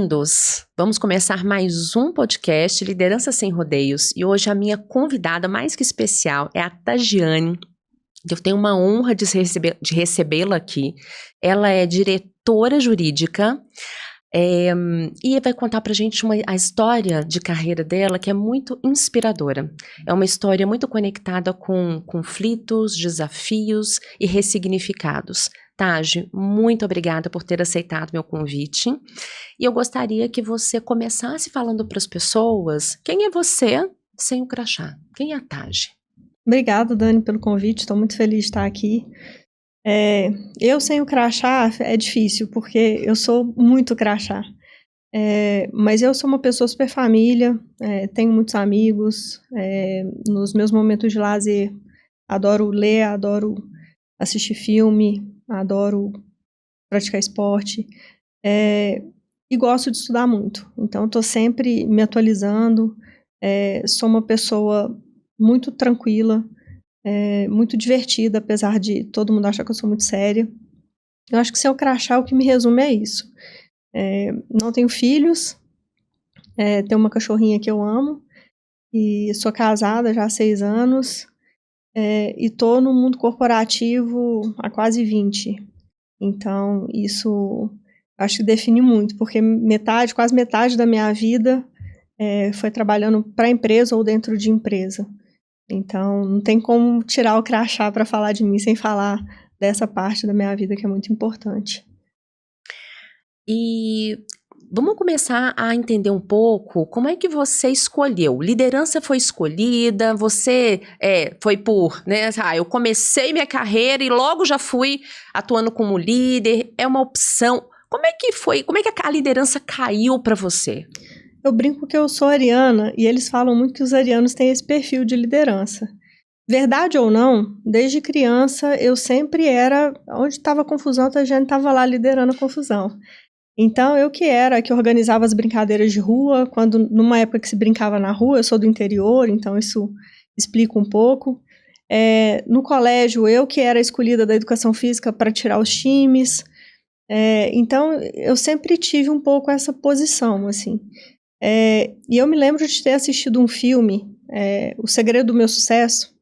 bem-vindos! Vamos começar mais um podcast Liderança Sem Rodeios e hoje a minha convidada mais que especial é a Tagiane. Eu tenho uma honra de recebê-la aqui. Ela é diretora jurídica e vai contar pra gente a história de carreira dela que é muito inspiradora. É uma história muito conectada com conflitos, desafios e ressignificados. Tagi, muito obrigada por ter aceitado meu convite. E eu gostaria que você começasse falando para as pessoas quem é você sem o crachá. Quem é a Tagi? Obrigada, Dani, pelo convite. Estou muito feliz de estar aqui. Eu sem o crachá é difícil, porque eu sou muito crachá. Mas eu sou uma pessoa super família, tenho muitos amigos. Nos meus momentos de lazer, adoro ler, adoro assistir filme, adoro praticar esporte. E gosto de estudar muito. Então, estou sempre me atualizando. Sou uma pessoa muito tranquila, muito divertida, apesar de todo mundo achar que eu sou muito séria. Eu acho que sem o crachá, o que me resume é isso. Não tenho filhos, tenho uma cachorrinha que eu amo, e sou casada já há 6 anos, e estou no mundo corporativo há quase 20. Então, isso acho que define muito, porque quase metade da minha vida foi trabalhando para empresa ou dentro de empresa. Então, não tem como tirar o crachá para falar de mim sem falar dessa parte da minha vida que é muito importante. E vamos começar a entender um pouco como é que você escolheu. Liderança foi escolhida, você foi por, né? Eu comecei minha carreira e logo já fui atuando como líder. É uma opção. Como é que foi? Como é que a liderança caiu para você? Eu brinco que eu sou ariana e eles falam muito que os arianos têm esse perfil de liderança. Verdade ou não, desde criança eu sempre era, onde estava confusão, a gente estava lá liderando a confusão. Então eu que organizava as brincadeiras de rua, numa época que se brincava na rua, eu sou do interior, então isso explica um pouco. No colégio eu que era escolhida da educação física para tirar os times. Então eu sempre tive um pouco essa posição, assim. E eu me lembro de ter assistido um filme, O Segredo do Meu Sucesso,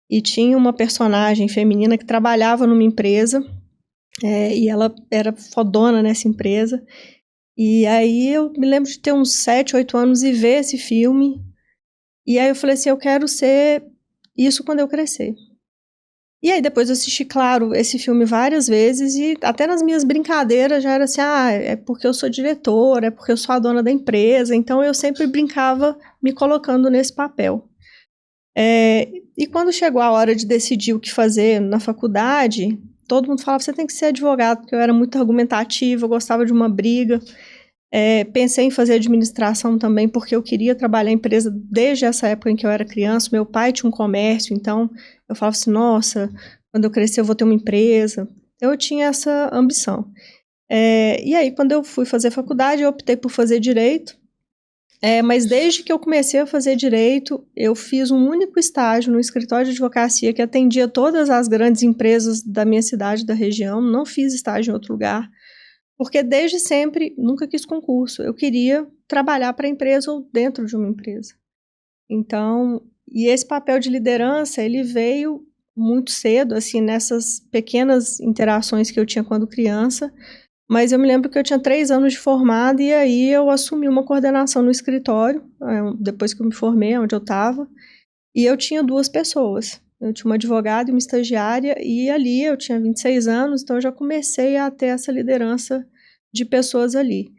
e tinha uma personagem feminina que trabalhava numa empresa, e ela era fodona nessa empresa. E aí eu me lembro de ter uns 7, 8 anos e ver esse filme. E aí eu falei assim, eu quero ser isso quando eu crescer. E aí depois eu assisti, claro, esse filme várias vezes e até nas minhas brincadeiras já era assim, é porque eu sou diretora, é porque eu sou a dona da empresa. Então eu sempre brincava me colocando nesse papel. E quando chegou a hora de decidir o que fazer na faculdade, todo mundo falava, você tem que ser advogado, porque eu era muito argumentativa, eu gostava de uma briga. Pensei em fazer administração também, porque eu queria trabalhar em empresa desde essa época em que eu era criança. Meu pai tinha um comércio, então eu falava assim, nossa, quando eu crescer eu vou ter uma empresa. Eu tinha essa ambição. E aí, quando eu fui fazer faculdade, eu optei por fazer direito. Mas desde que eu comecei a fazer direito, eu fiz um único estágio no escritório de advocacia que atendia todas as grandes empresas da minha cidade, da região. Não fiz estágio em outro lugar, porque desde sempre nunca quis concurso. Eu queria trabalhar para a empresa ou dentro de uma empresa. Então, e esse papel de liderança, ele veio muito cedo, assim, nessas pequenas interações que eu tinha quando criança. Mas eu me lembro que eu tinha 3 anos de formada e aí eu assumi uma coordenação no escritório, depois que eu me formei, onde eu estava, e eu tinha 2 pessoas. Eu tinha uma advogada e uma estagiária, e ali eu tinha 26 anos, então eu já comecei a ter essa liderança de pessoas ali.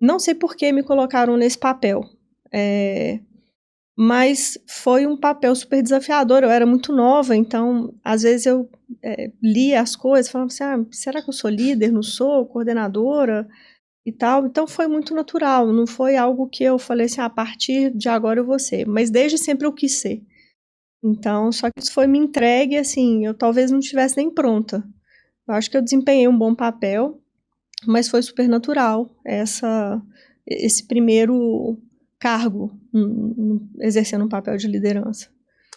Não sei por que me colocaram nesse papel, mas foi um papel super desafiador. Eu era muito nova, então às vezes eu lia as coisas, falava assim, será que eu sou líder? Não sou? Coordenadora? E tal. Então foi muito natural, não foi algo que eu falei assim, a partir de agora eu vou ser, mas desde sempre eu quis ser. Então, só que isso foi me entregue, assim, eu talvez não estivesse nem pronta. Eu acho que eu desempenhei um bom papel, mas foi super natural esse primeiro cargo, exercendo um papel de liderança.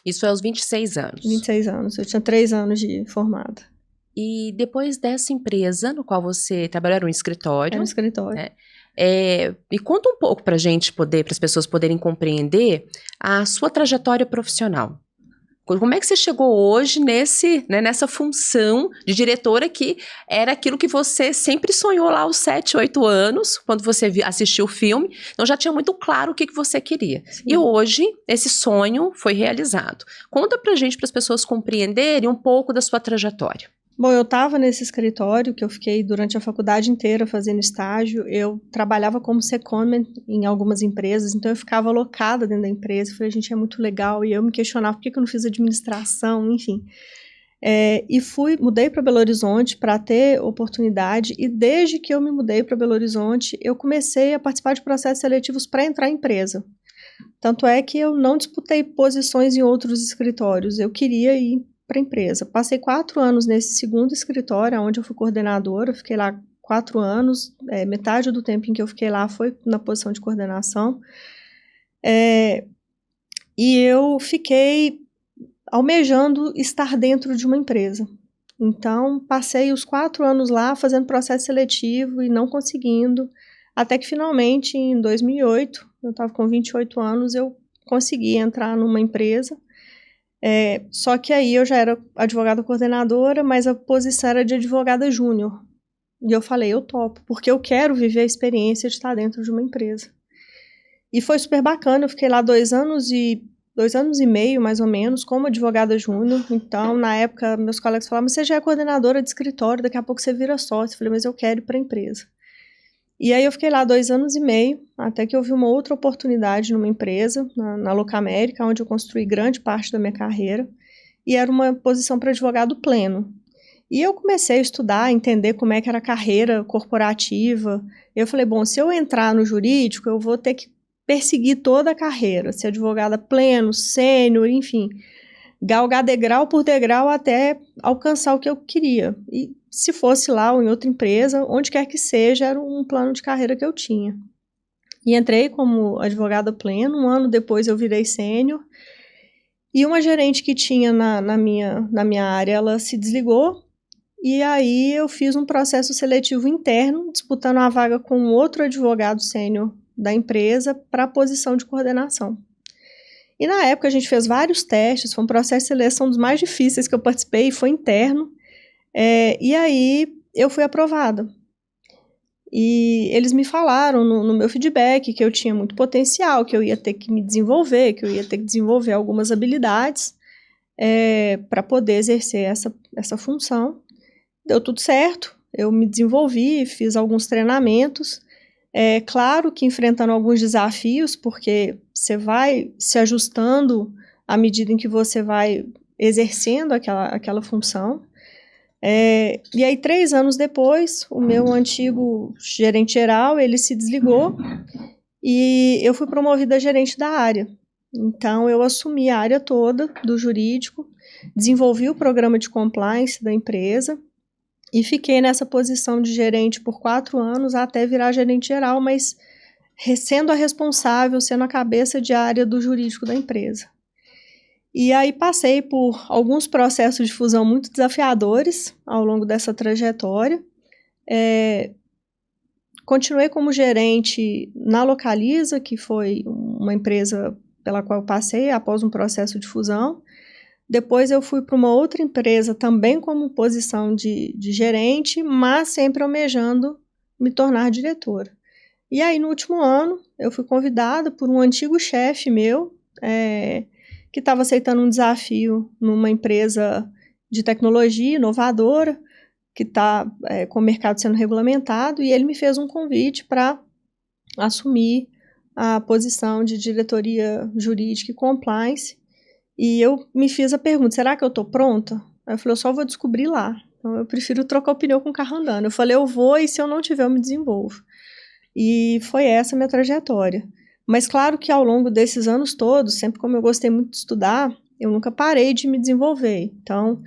Isso é aos 26 anos. 26 anos, eu tinha 3 anos de formada. E depois dessa empresa, no qual você trabalhou, era um escritório. Era um escritório. Né? Me conta um pouco para as pessoas poderem compreender a sua trajetória profissional. Como é que você chegou hoje nessa função de diretora que era aquilo que você sempre sonhou lá aos 7, 8 anos, quando você assistiu o filme, então já tinha muito claro o que você queria. Sim. E hoje, esse sonho foi realizado. Conta pra gente, para as pessoas compreenderem um pouco da sua trajetória. Bom, eu estava nesse escritório que eu fiquei durante a faculdade inteira fazendo estágio. Eu trabalhava como secondment em algumas empresas, então eu ficava alocada dentro da empresa. Eu falei, gente, é muito legal. E eu me questionava por que eu não fiz administração, enfim. Mudei para Belo Horizonte para ter oportunidade. E desde que eu me mudei para Belo Horizonte, eu comecei a participar de processos seletivos para entrar em empresa. Tanto é que eu não disputei posições em outros escritórios. Eu queria ir para a empresa. Passei 4 anos nesse segundo escritório, onde eu fui coordenadora, fiquei lá 4 anos, metade do tempo em que eu fiquei lá foi na posição de coordenação, e eu fiquei almejando estar dentro de uma empresa. Então, passei os 4 anos lá fazendo processo seletivo e não conseguindo, até que finalmente, em 2008, eu estava com 28 anos, eu consegui entrar numa empresa. Só que aí eu já era advogada coordenadora, mas a posição era de advogada júnior. E eu falei, eu topo, porque eu quero viver a experiência de estar dentro de uma empresa. E foi super bacana, eu fiquei lá 2 anos e 2 anos e meio, mais ou menos, como advogada júnior. Então, na época, meus colegas falavam, mas você já é coordenadora de escritório, daqui a pouco você vira sócio. Eu falei, mas eu quero ir para a empresa. E aí eu fiquei lá 2 anos e meio, até que eu vi uma outra oportunidade numa empresa, na Locamérica, onde eu construí grande parte da minha carreira, e era uma posição para advogado pleno. E eu comecei a estudar, a entender como é que era a carreira corporativa. Eu falei, bom, se eu entrar no jurídico, eu vou ter que perseguir toda a carreira, ser advogada pleno, sênior, enfim, galgar degrau por degrau até alcançar o que eu queria. E se fosse lá ou em outra empresa, onde quer que seja, era um plano de carreira que eu tinha. E entrei como advogada pleno, 1 ano depois eu virei sênior, e uma gerente que tinha na minha área, ela se desligou, e aí eu fiz um processo seletivo interno, disputando a vaga com outro advogado sênior da empresa para a posição de coordenação. E na época a gente fez vários testes, foi um processo de seleção dos mais difíceis que eu participei, foi interno, e aí eu fui aprovada. E eles me falaram no meu feedback que eu tinha muito potencial, que eu ia ter que me desenvolver, que eu ia ter que desenvolver algumas habilidades para poder exercer essa função. Deu tudo certo, eu me desenvolvi, fiz alguns treinamentos. Claro que enfrentando alguns desafios, porque você vai se ajustando à medida em que você vai exercendo aquela função. E aí, 3 anos depois, o meu antigo gerente geral, ele se desligou e eu fui promovida a gerente da área. Então, eu assumi a área toda do jurídico, desenvolvi o programa de compliance da empresa e fiquei nessa posição de gerente por 4 anos até virar gerente geral, mas sendo a responsável, sendo a cabeça de área do jurídico da empresa. E aí passei por alguns processos de fusão muito desafiadores ao longo dessa trajetória. Continuei como gerente na Localiza, que foi uma empresa pela qual eu passei após um processo de fusão. Depois eu fui para uma outra empresa também como posição de gerente, mas sempre almejando me tornar diretora. E aí no último ano eu fui convidada por um antigo chefe meu, que estava aceitando um desafio numa empresa de tecnologia inovadora, que está com o mercado sendo regulamentado, e ele me fez um convite para assumir a posição de diretoria jurídica e compliance. E eu me fiz a pergunta, será que eu estou pronta? Aí eu falei, eu só vou descobrir lá. Então eu prefiro trocar o pneu com o carro andando. Eu falei, eu vou e se eu não tiver, eu me desenvolvo. E foi essa a minha trajetória. Mas claro que ao longo desses anos todos, sempre como eu gostei muito de estudar, eu nunca parei de me desenvolver. Então,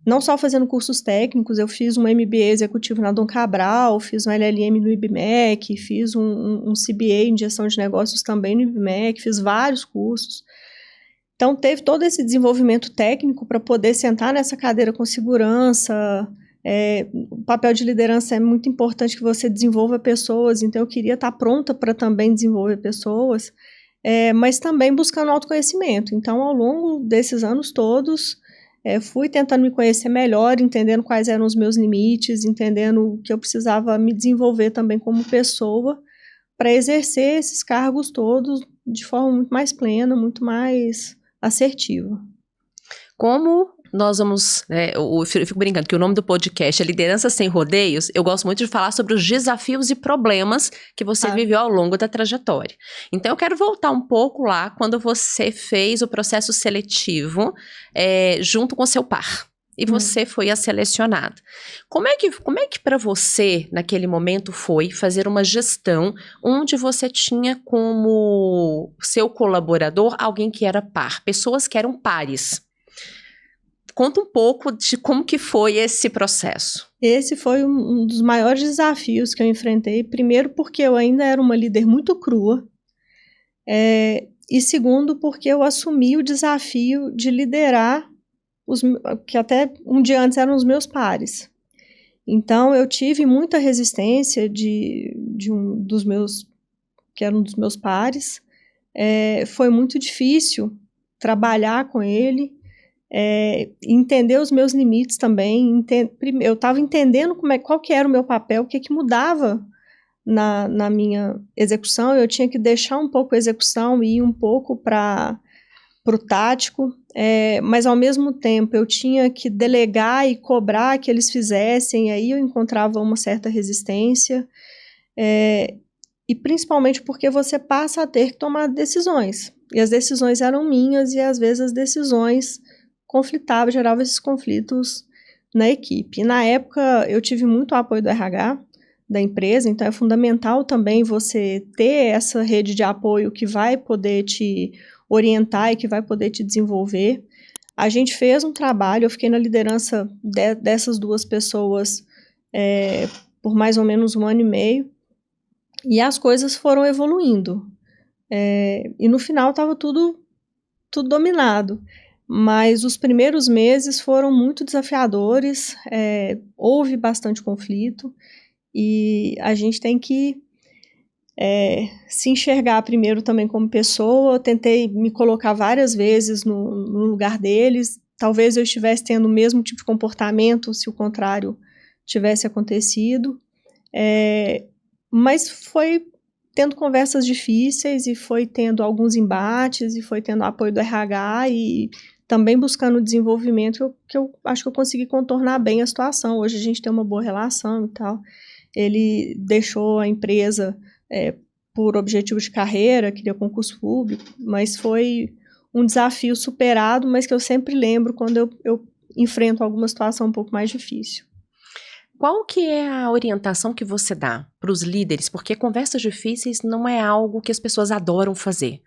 não só fazendo cursos técnicos, eu fiz um MBA executivo na Dom Cabral, fiz um LLM no IBMEC, fiz um CBA em gestão de negócios também no IBMEC, fiz vários cursos. Então, teve todo esse desenvolvimento técnico para poder sentar nessa cadeira com segurança, O papel de liderança é muito importante que você desenvolva pessoas, então eu queria estar pronta para também desenvolver pessoas, mas também buscando autoconhecimento. Então, ao longo desses anos todos, fui tentando me conhecer melhor, entendendo quais eram os meus limites, entendendo que eu precisava me desenvolver também como pessoa para exercer esses cargos todos de forma muito mais plena, muito mais assertiva. Como nós vamos, eu fico brincando que o nome do podcast é Liderança Sem Rodeios, eu gosto muito de falar sobre os desafios e problemas que você viveu ao longo da trajetória. Então eu quero voltar um pouco lá, quando você fez o processo seletivo junto com seu par. E você foi a selecionada. Como é que para você, naquele momento, foi fazer uma gestão onde você tinha como seu colaborador alguém que era par, pessoas que eram pares? Conta um pouco de como que foi esse processo. Esse foi um dos maiores desafios que eu enfrentei. Primeiro, porque eu ainda era uma líder muito crua. E segundo, porque eu assumi o desafio de liderar que até um dia antes eram os meus pares. Então, eu tive muita resistência de um dos meus, que era um dos meus pares. Foi muito difícil trabalhar com ele. Entender os meus limites também, eu estava entendendo qual que era o meu papel, o que mudava na minha execução. Eu tinha que deixar um pouco a execução e ir um pouco para o tático, mas ao mesmo tempo eu tinha que delegar e cobrar que eles fizessem, aí eu encontrava uma certa resistência, e principalmente porque você passa a ter que tomar decisões, e as decisões eram minhas, e às vezes as decisões conflitava, gerava esses conflitos na equipe. E na época eu tive muito apoio do RH da empresa, então é fundamental também você ter essa rede de apoio que vai poder te orientar e que vai poder te desenvolver. A gente fez um trabalho, eu fiquei na liderança dessas duas pessoas por mais ou menos 1 ano e meio, e as coisas foram evoluindo. E no final estava tudo dominado. Mas os primeiros meses foram muito desafiadores, houve bastante conflito, e a gente tem que se enxergar primeiro também como pessoa. Eu tentei me colocar várias vezes no lugar deles, talvez eu estivesse tendo o mesmo tipo de comportamento se o contrário tivesse acontecido, mas foi tendo conversas difíceis, e foi tendo alguns embates, e foi tendo apoio do RH, e também buscando desenvolvimento, que eu acho que eu consegui contornar bem a situação. Hoje a gente tem uma boa relação e tal. Ele deixou a empresa por objetivo de carreira, queria concurso público, mas foi um desafio superado, mas que eu sempre lembro quando eu enfrento alguma situação um pouco mais difícil. Qual que é a orientação que você dá para os líderes? Porque conversas difíceis não é algo que as pessoas adoram fazer,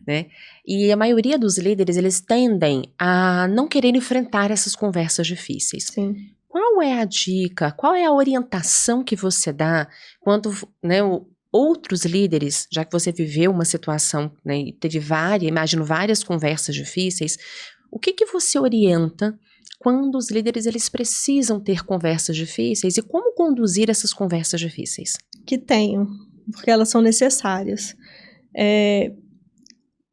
né? E a maioria dos líderes, eles tendem a não querer enfrentar essas conversas difíceis. Sim. Qual é a dica, qual é a orientação que você dá quando, né, outros líderes, já que você viveu uma situação, né, e teve várias conversas difíceis, o que você orienta quando os líderes eles precisam ter conversas difíceis, e como conduzir essas conversas difíceis? Que tenham, porque elas são necessárias.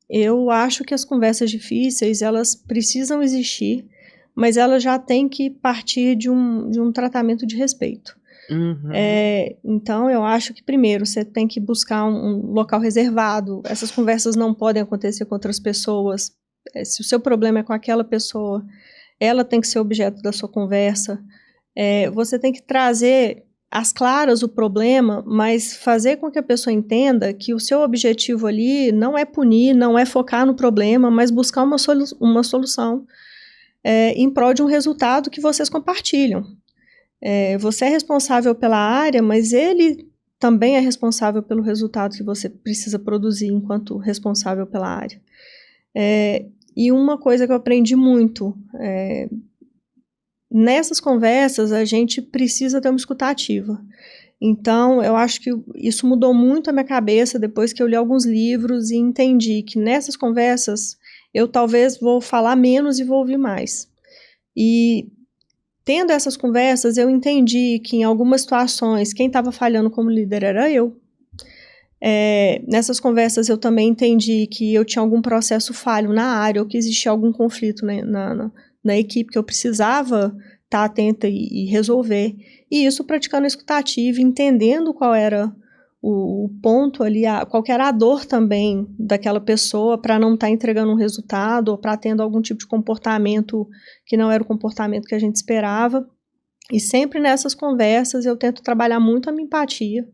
Eu acho que as conversas difíceis, elas precisam existir, mas elas já têm que partir de um tratamento de respeito. Então, eu acho que primeiro você tem que buscar um local reservado. Essas conversas não podem acontecer com outras pessoas. Se o seu problema é com aquela pessoa, ela tem que ser objeto da sua conversa. Você tem que trazer às claras o problema, mas fazer com que a pessoa entenda que o seu objetivo ali não é punir, não é focar no problema, mas buscar uma solução em prol de um resultado que vocês compartilham. Você é responsável pela área, mas ele também é responsável pelo resultado que você precisa produzir enquanto responsável pela área. E uma coisa que eu aprendi muito, nessas conversas a gente precisa ter uma escuta ativa. Então, eu acho que isso mudou muito a minha cabeça depois que eu li alguns livros e entendi que nessas conversas eu talvez vou falar menos e vou ouvir mais. E tendo essas conversas, eu entendi que em algumas situações quem estava falhando como líder era eu. Nessas conversas eu também entendi que eu tinha algum processo falho na área, ou que existia algum conflito na equipe que eu precisava estar atenta e resolver. E isso praticando a escuta ativa, entendendo qual era o ponto ali, qual que era a dor também daquela pessoa para não estar entregando um resultado ou para tendo algum tipo de comportamento que não era o comportamento que a gente esperava. E sempre nessas conversas eu tento trabalhar muito a minha empatia,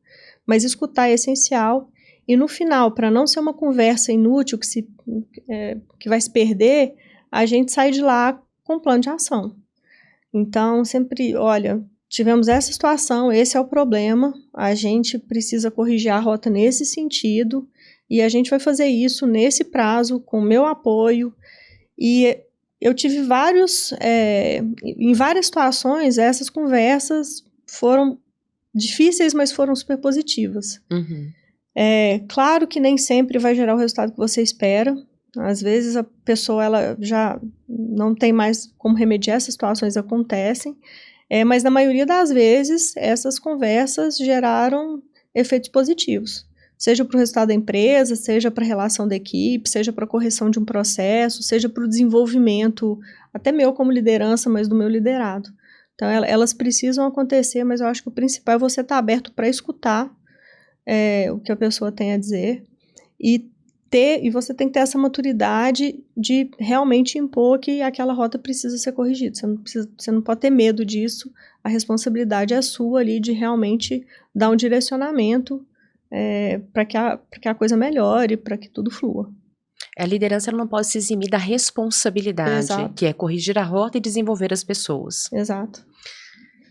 mas escutar é essencial. E no final, para não ser uma conversa inútil que vai se perder, a gente sai de lá com um plano de ação. Então, sempre, olha, tivemos essa situação, esse é o problema, a gente precisa corrigir a rota nesse sentido, e a gente vai fazer isso nesse prazo, com o meu apoio. E eu tive em várias situações, essas conversas foram difíceis, mas foram super positivas. Uhum. Claro que nem sempre vai gerar o resultado que você espera. Às vezes a pessoa ela já não tem mais como remediar, essas situações acontecem, mas na maioria das vezes essas conversas geraram efeitos positivos, seja para o resultado da empresa, seja para a relação da equipe, seja para a correção de um processo, seja para o desenvolvimento, até meu como liderança, mas do meu liderado. Então elas precisam acontecer, mas eu acho que o principal é você estar aberto para escutar o que a pessoa tem a dizer e você tem que ter essa maturidade de realmente impor que aquela rota precisa ser corrigida. Você não pode ter medo disso. A responsabilidade é sua ali de realmente dar um direcionamento para que a coisa melhore, para que tudo flua. A liderança ela não pode se eximir da responsabilidade, Exato. que é corrigir a rota e desenvolver as pessoas. Exato.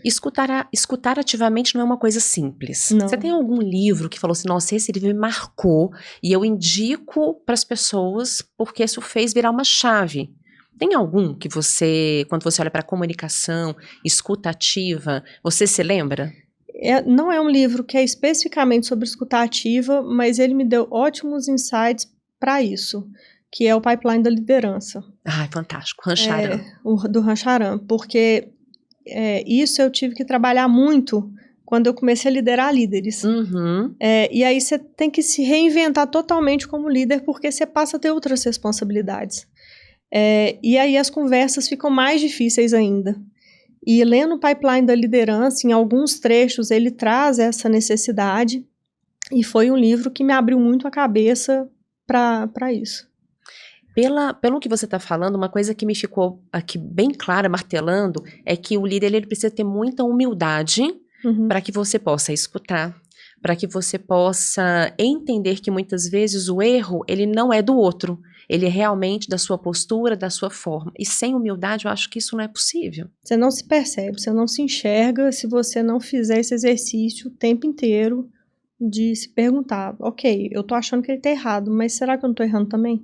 Escutar ativamente não é uma coisa simples. Não. Você tem algum livro que falou assim, nossa, esse livro me marcou e eu indico para as pessoas porque isso fez virar uma chave? Tem algum que você, quando você olha para a comunicação, escuta ativa, você se lembra? Não é um livro que é especificamente sobre escuta ativa, mas ele me deu ótimos insights para isso, que é o Pipeline da Liderança. Ai, fantástico. Rancharan. Do Rancharan, porque isso eu tive que trabalhar muito quando eu comecei a liderar líderes. Uhum. E aí você tem que se reinventar totalmente como líder, porque você passa a ter outras responsabilidades. E aí as conversas ficam mais difíceis ainda. E lendo o Pipeline da Liderança, em alguns trechos ele traz essa necessidade, e foi um livro que me abriu muito a cabeça para isso. Pelo que você está falando, uma coisa que me ficou aqui bem clara, martelando, é que o líder ele precisa ter muita humildade para que você possa escutar, para que você possa entender que muitas vezes o erro ele não é do outro, ele é realmente da sua postura, da sua forma. E sem humildade eu acho que isso não é possível. Você não se percebe, você não se enxerga se você não fizer esse exercício o tempo inteiro de se perguntar, ok, eu tô achando que ele tá errado, mas será que eu não tô errando também?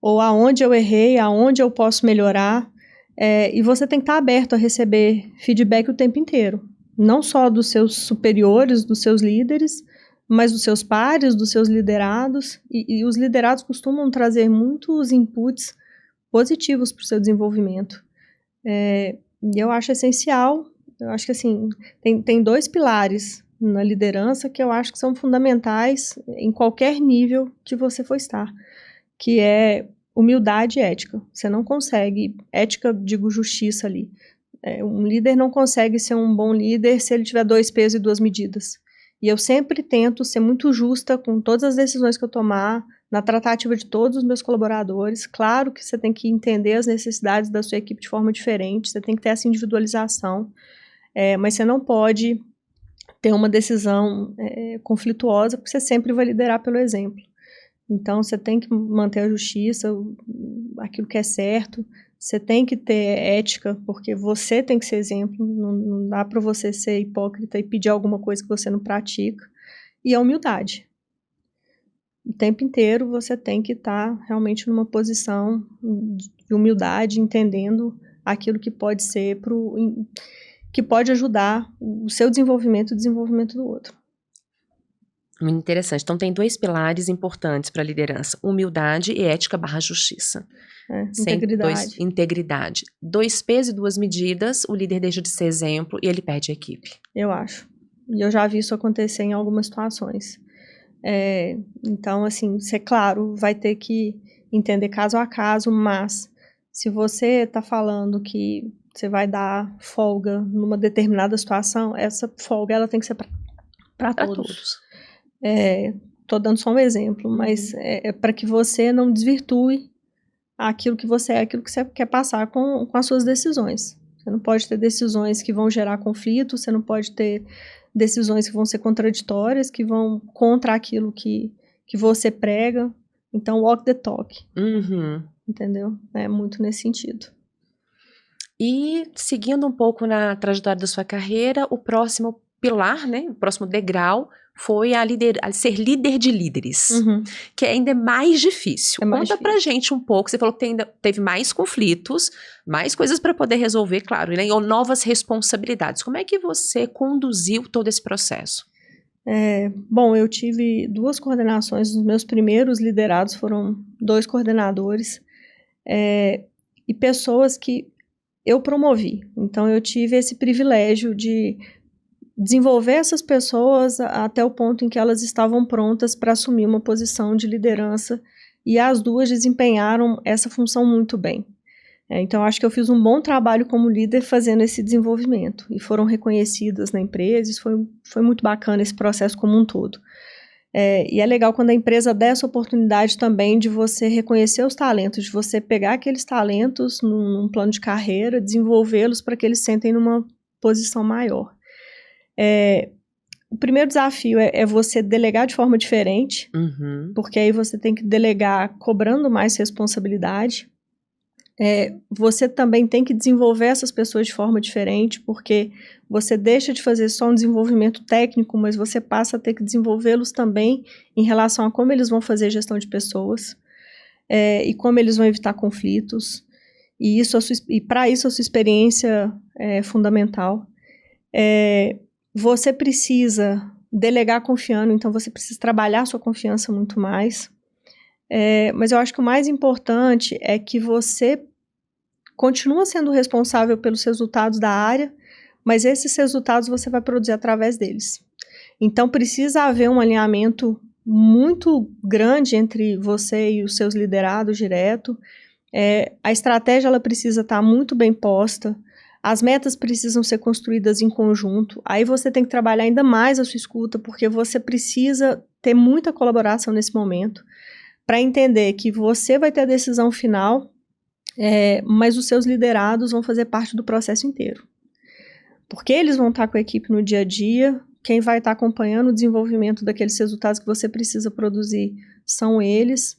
Ou aonde eu errei, aonde eu posso melhorar, e você tem que estar aberto a receber feedback o tempo inteiro, não só dos seus superiores, dos seus líderes, mas dos seus pares, dos seus liderados, e os liderados costumam trazer muitos inputs positivos para o seu desenvolvimento. E eu acho essencial, eu acho que assim, tem 2 pilares na liderança que eu acho que são fundamentais em qualquer nível que você for estar, que é humildade e ética. Você não consegue, ética, digo justiça ali, um líder não consegue ser um bom líder se ele tiver 2 pesos e 2 medidas. E eu sempre tento ser muito justa com todas as decisões que eu tomar, na tratativa de todos os meus colaboradores. Claro que você tem que entender as necessidades da sua equipe de forma diferente, você tem que ter essa individualização, mas você não pode ter uma decisão conflituosa, porque você sempre vai liderar pelo exemplo. Então, você tem que manter a justiça, aquilo que é certo, você tem que ter ética, porque você tem que ser exemplo, não dá para você ser hipócrita e pedir alguma coisa que você não pratica, e a humildade. O tempo inteiro você tem que estar realmente numa posição de humildade, entendendo aquilo que pode ser, que pode ajudar o seu desenvolvimento e o desenvolvimento do outro. Muito interessante. Então, tem 2 pilares importantes para a liderança: humildade e ética/justiça. Integridade. Integridade. 2 pesos e 2 medidas, o líder deixa de ser exemplo e ele perde a equipe. Eu acho. E eu já vi isso acontecer em algumas situações. Então, assim, ser claro, vai ter que entender caso a caso, mas se você está falando que você vai dar folga numa determinada situação, essa folga ela tem que ser para todos. Tô dando só um exemplo, mas é para que você não desvirtue aquilo que você é, aquilo que você quer passar com as suas decisões. Você não pode ter decisões que vão gerar conflito, você não pode ter decisões que vão ser contraditórias, que vão contra aquilo que você prega. Então, walk the talk. Entendeu? É muito nesse sentido. E seguindo um pouco na trajetória da sua carreira, o próximo pilar, né, o próximo degrau foi a ser líder de líderes, que ainda é mais difícil. Conta pra gente um pouco, você falou que teve mais conflitos, mais coisas para poder resolver, claro, né, ou novas responsabilidades. Como é que você conduziu todo esse processo? Bom, eu tive 2 coordenações, os meus primeiros liderados foram 2 coordenadores, e pessoas que eu promovi. Então, eu tive esse privilégio de desenvolver essas pessoas até o ponto em que elas estavam prontas para assumir uma posição de liderança, e as 2 desempenharam essa função muito bem. Então, acho que eu fiz um bom trabalho como líder fazendo esse desenvolvimento, e foram reconhecidas na empresa. Isso foi muito bacana, esse processo como um todo. E é legal quando a empresa dá essa oportunidade também de você reconhecer os talentos, de você pegar aqueles talentos num plano de carreira, desenvolvê-los para que eles sentem numa posição maior. O primeiro desafio é você delegar de forma diferente, porque aí você tem que delegar cobrando mais responsabilidade. Você também tem que desenvolver essas pessoas de forma diferente, porque você deixa de fazer só um desenvolvimento técnico, mas você passa a ter que desenvolvê-los também em relação a como eles vão fazer gestão de pessoas, e como eles vão evitar conflitos, e para isso a sua experiência é fundamental. Você precisa delegar confiando, então você precisa trabalhar a sua confiança muito mais. Mas eu acho que o mais importante é que você continua sendo responsável pelos resultados da área, mas esses resultados você vai produzir através deles. Então, precisa haver um alinhamento muito grande entre você e os seus liderados direto. A estratégia ela precisa estar muito bem posta, as metas precisam ser construídas em conjunto. Aí você tem que trabalhar ainda mais a sua escuta, porque você precisa ter muita colaboração nesse momento, para entender que você vai ter a decisão final, mas os seus liderados vão fazer parte do processo inteiro. Porque eles vão estar com a equipe no dia a dia, quem vai estar acompanhando o desenvolvimento daqueles resultados que você precisa produzir são eles,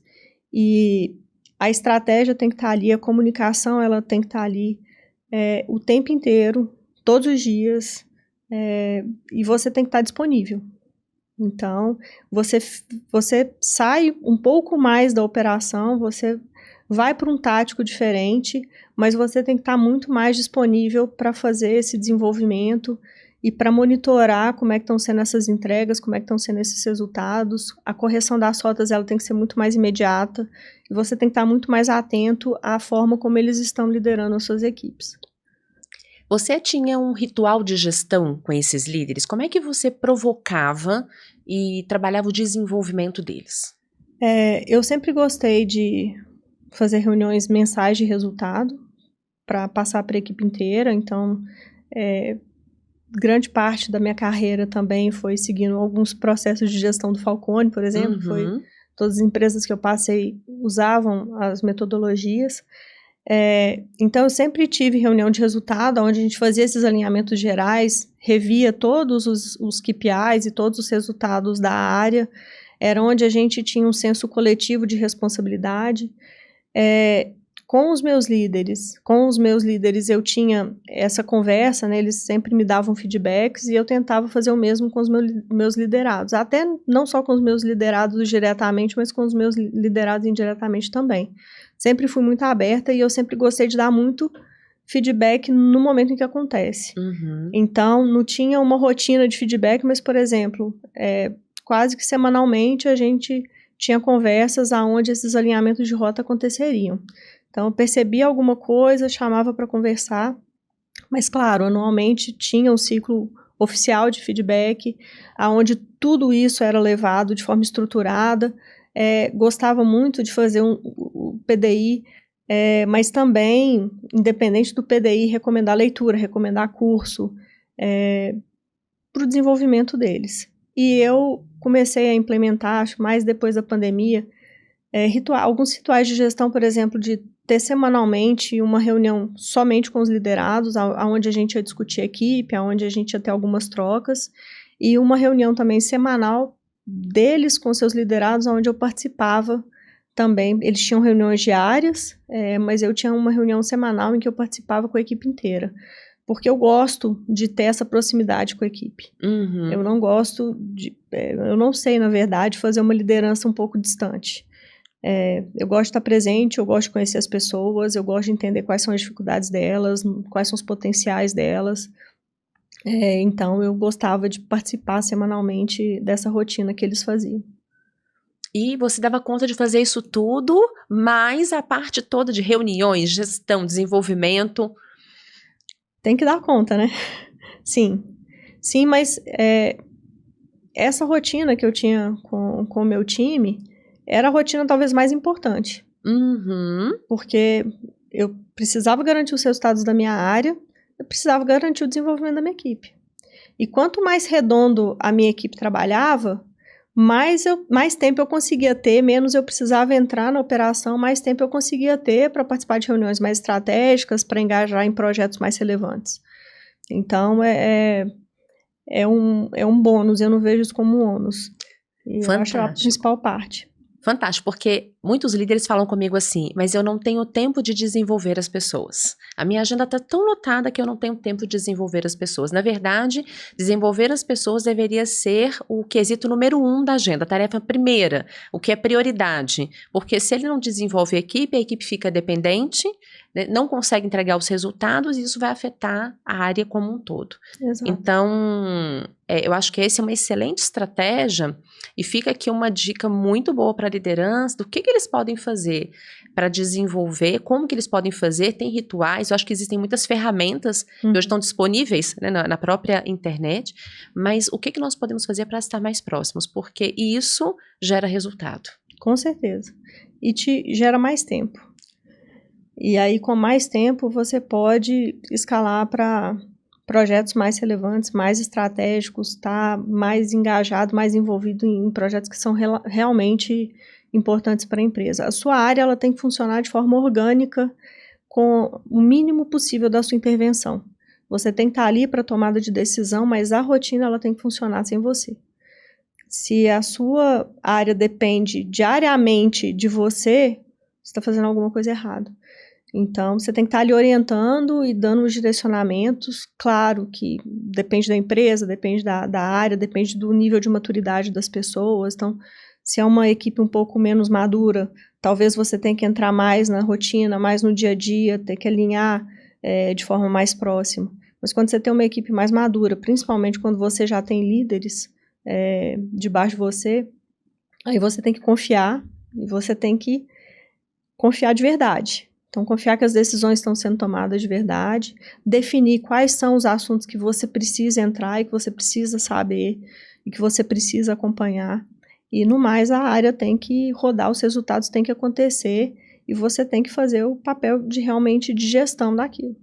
e a estratégia tem que estar ali, a comunicação ela tem que estar ali o tempo inteiro, todos os dias, e você tem que estar disponível. Então, você sai um pouco mais da operação, você vai para um tático diferente, mas você tem que estar muito mais disponível para fazer esse desenvolvimento e para monitorar como é que estão sendo essas entregas, como é que estão sendo esses resultados. A correção das rotas ela tem que ser muito mais imediata, e você tem que estar muito mais atento à forma como eles estão liderando as suas equipes. Você tinha um ritual de gestão com esses líderes? Como é que você provocava e trabalhava o desenvolvimento deles? Eu sempre gostei de fazer reuniões mensais de resultado para passar para a equipe inteira. Então, grande parte da minha carreira também foi seguindo alguns processos de gestão do Falcone, por exemplo. Todas as empresas que eu passei usavam as metodologias. Então, eu sempre tive reunião de resultado, onde a gente fazia esses alinhamentos gerais, revia todos os KPIs e todos os resultados da área. Era onde a gente tinha um senso coletivo de responsabilidade. Com os meus líderes eu tinha essa conversa, né, eles sempre me davam feedbacks, e eu tentava fazer o mesmo com os meus liderados. Até não só com os meus liderados diretamente, mas com os meus liderados indiretamente também. Sempre fui muito aberta, e eu sempre gostei de dar muito feedback no momento em que acontece. Então, não tinha uma rotina de feedback, mas, por exemplo, quase que semanalmente a gente tinha conversas aonde esses alinhamentos de rota aconteceriam. Então, eu percebia alguma coisa, chamava para conversar, mas, claro, anualmente tinha um ciclo oficial de feedback, aonde tudo isso era levado de forma estruturada. Gostava muito de fazer o PDI, mas também, independente do PDI, recomendar leitura, recomendar curso, para o desenvolvimento deles. E eu comecei a implementar, acho mais depois da pandemia, alguns rituais de gestão, por exemplo, de ter semanalmente uma reunião somente com os liderados, onde a gente ia discutir a equipe, onde a gente ia ter algumas trocas, e uma reunião também semanal deles com seus liderados, onde eu participava também. Eles tinham reuniões diárias, mas eu tinha uma reunião semanal em que eu participava com a equipe inteira, porque eu gosto de ter essa proximidade com a equipe. Uhum. Eu não gosto eu não sei, na verdade, fazer uma liderança um pouco distante. Eu gosto de estar presente, eu gosto de conhecer as pessoas, eu gosto de entender quais são as dificuldades delas, quais são os potenciais delas. Então, eu gostava de participar semanalmente dessa rotina que eles faziam. E você dava conta de fazer isso tudo, mais a parte toda de reuniões, gestão, desenvolvimento. Tem que dar conta, né? Sim. Sim, mas essa rotina que eu tinha com o meu time era a rotina talvez mais importante. Uhum. Porque eu precisava garantir os resultados da minha área, eu precisava garantir o desenvolvimento da minha equipe. E quanto mais redondo a minha equipe trabalhava, mais tempo eu conseguia ter, menos eu precisava entrar na operação, mais tempo eu conseguia ter para participar de reuniões mais estratégicas, para engajar em projetos mais relevantes. Então, é um bônus, eu não vejo isso como um ônus. E eu acho a principal parte. Fantástico, porque muitos líderes falam comigo assim, mas eu não tenho tempo de desenvolver as pessoas. A minha agenda está tão lotada que eu não tenho tempo de desenvolver as pessoas. Na verdade, desenvolver as pessoas deveria ser o quesito número 1 da agenda, a tarefa primeira, o que é prioridade. Porque se ele não desenvolve a equipe fica dependente, né, não consegue entregar os resultados e isso vai afetar a área como um todo. Exato. Então, eu acho que essa é uma excelente estratégia e fica aqui uma dica muito boa para a liderança do que eles podem fazer para desenvolver, como que eles podem fazer, tem rituais, eu acho que existem muitas ferramentas que hoje estão disponíveis, né, na própria internet, mas o que nós podemos fazer para estar mais próximos, porque isso gera resultado. Com certeza. E te gera mais tempo. E aí, com mais tempo, você pode escalar para projetos mais relevantes, mais estratégicos, tá mais engajado, mais envolvido em projetos que são realmente importantes para a empresa. A sua área ela tem que funcionar de forma orgânica, com o mínimo possível da sua intervenção. Você tem que estar ali para tomada de decisão, mas a rotina ela tem que funcionar sem você. Se a sua área depende diariamente de você está fazendo alguma coisa errada. Então, você tem que estar ali orientando e dando os direcionamentos. Claro que depende da empresa, depende da área, depende do nível de maturidade das pessoas. Então, se é uma equipe um pouco menos madura, talvez você tenha que entrar mais na rotina, mais no dia a dia, ter que alinhar de forma mais próxima. Mas quando você tem uma equipe mais madura, principalmente quando você já tem líderes debaixo de você, aí você tem que confiar, e você tem que confiar de verdade. Então, confiar que as decisões estão sendo tomadas de verdade, definir quais são os assuntos que você precisa entrar e que você precisa saber e que você precisa acompanhar. E, no mais, a área tem que rodar, os resultados têm que acontecer e você tem que fazer o papel de realmente de gestão daquilo.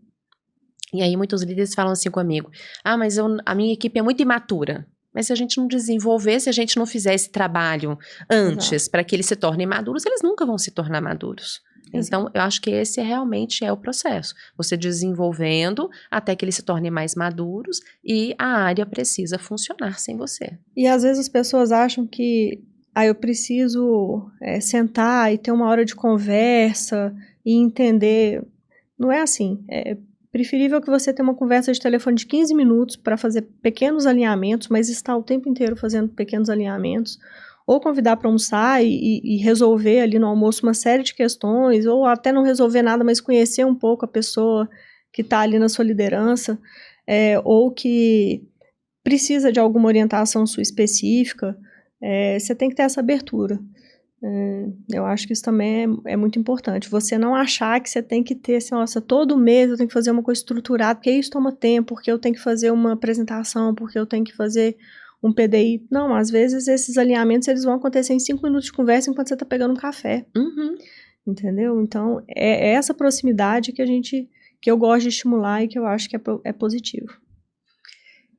E aí, muitos líderes falam assim comigo, mas a minha equipe é muito imatura. Mas se a gente não desenvolver, se a gente não fizer esse trabalho antes para que eles se tornem maduros, eles nunca vão se tornar maduros. Então, eu acho que esse realmente é o processo. Você desenvolvendo até que eles se tornem mais maduros e a área precisa funcionar sem você. E às vezes as pessoas acham que eu preciso sentar e ter uma hora de conversa e entender. Não é assim. É preferível que você tenha uma conversa de telefone de 15 minutos para fazer pequenos alinhamentos, mas estar o tempo inteiro fazendo pequenos alinhamentos, ou convidar para almoçar e resolver ali no almoço uma série de questões, ou até não resolver nada, mas conhecer um pouco a pessoa que está ali na sua liderança, ou que precisa de alguma orientação sua específica, você tem que ter essa abertura. Eu acho que isso também é muito importante. Você não achar que você tem que ter, assim, nossa, todo mês eu tenho que fazer uma coisa estruturada, porque isso toma tempo, porque eu tenho que fazer uma apresentação, porque eu tenho que fazer um PDI. Não, às vezes esses alinhamentos eles vão acontecer em 5 minutos de conversa enquanto você está pegando um café. Entendeu? Então, é essa proximidade que eu gosto de estimular e que eu acho que é positivo.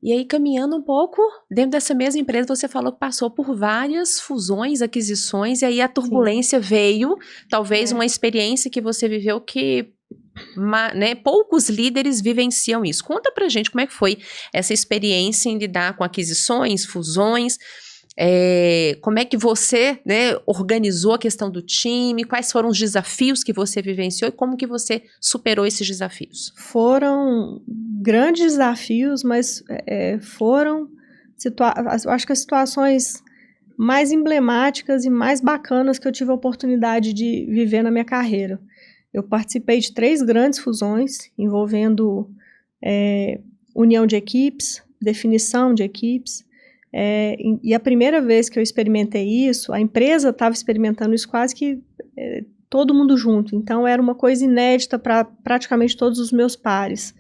E aí, caminhando um pouco, dentro dessa mesma empresa, você falou que passou por várias fusões, aquisições, e aí a turbulência veio, talvez uma experiência que você viveu que, né, poucos líderes vivenciam isso. Conta pra gente como é que foi essa experiência em lidar com aquisições, fusões, como é que você, né, organizou a questão do time, quais foram os desafios que você vivenciou e como que você superou esses desafios? Foram grandes desafios, mas foram, eu acho que as situações mais emblemáticas e mais bacanas que eu tive a oportunidade de viver na minha carreira. Eu participei de 3 grandes fusões, envolvendo união de equipes, definição de equipes, e a primeira vez que eu experimentei isso, a empresa estava experimentando isso quase que todo mundo junto, então era uma coisa inédita para praticamente todos os meus pares.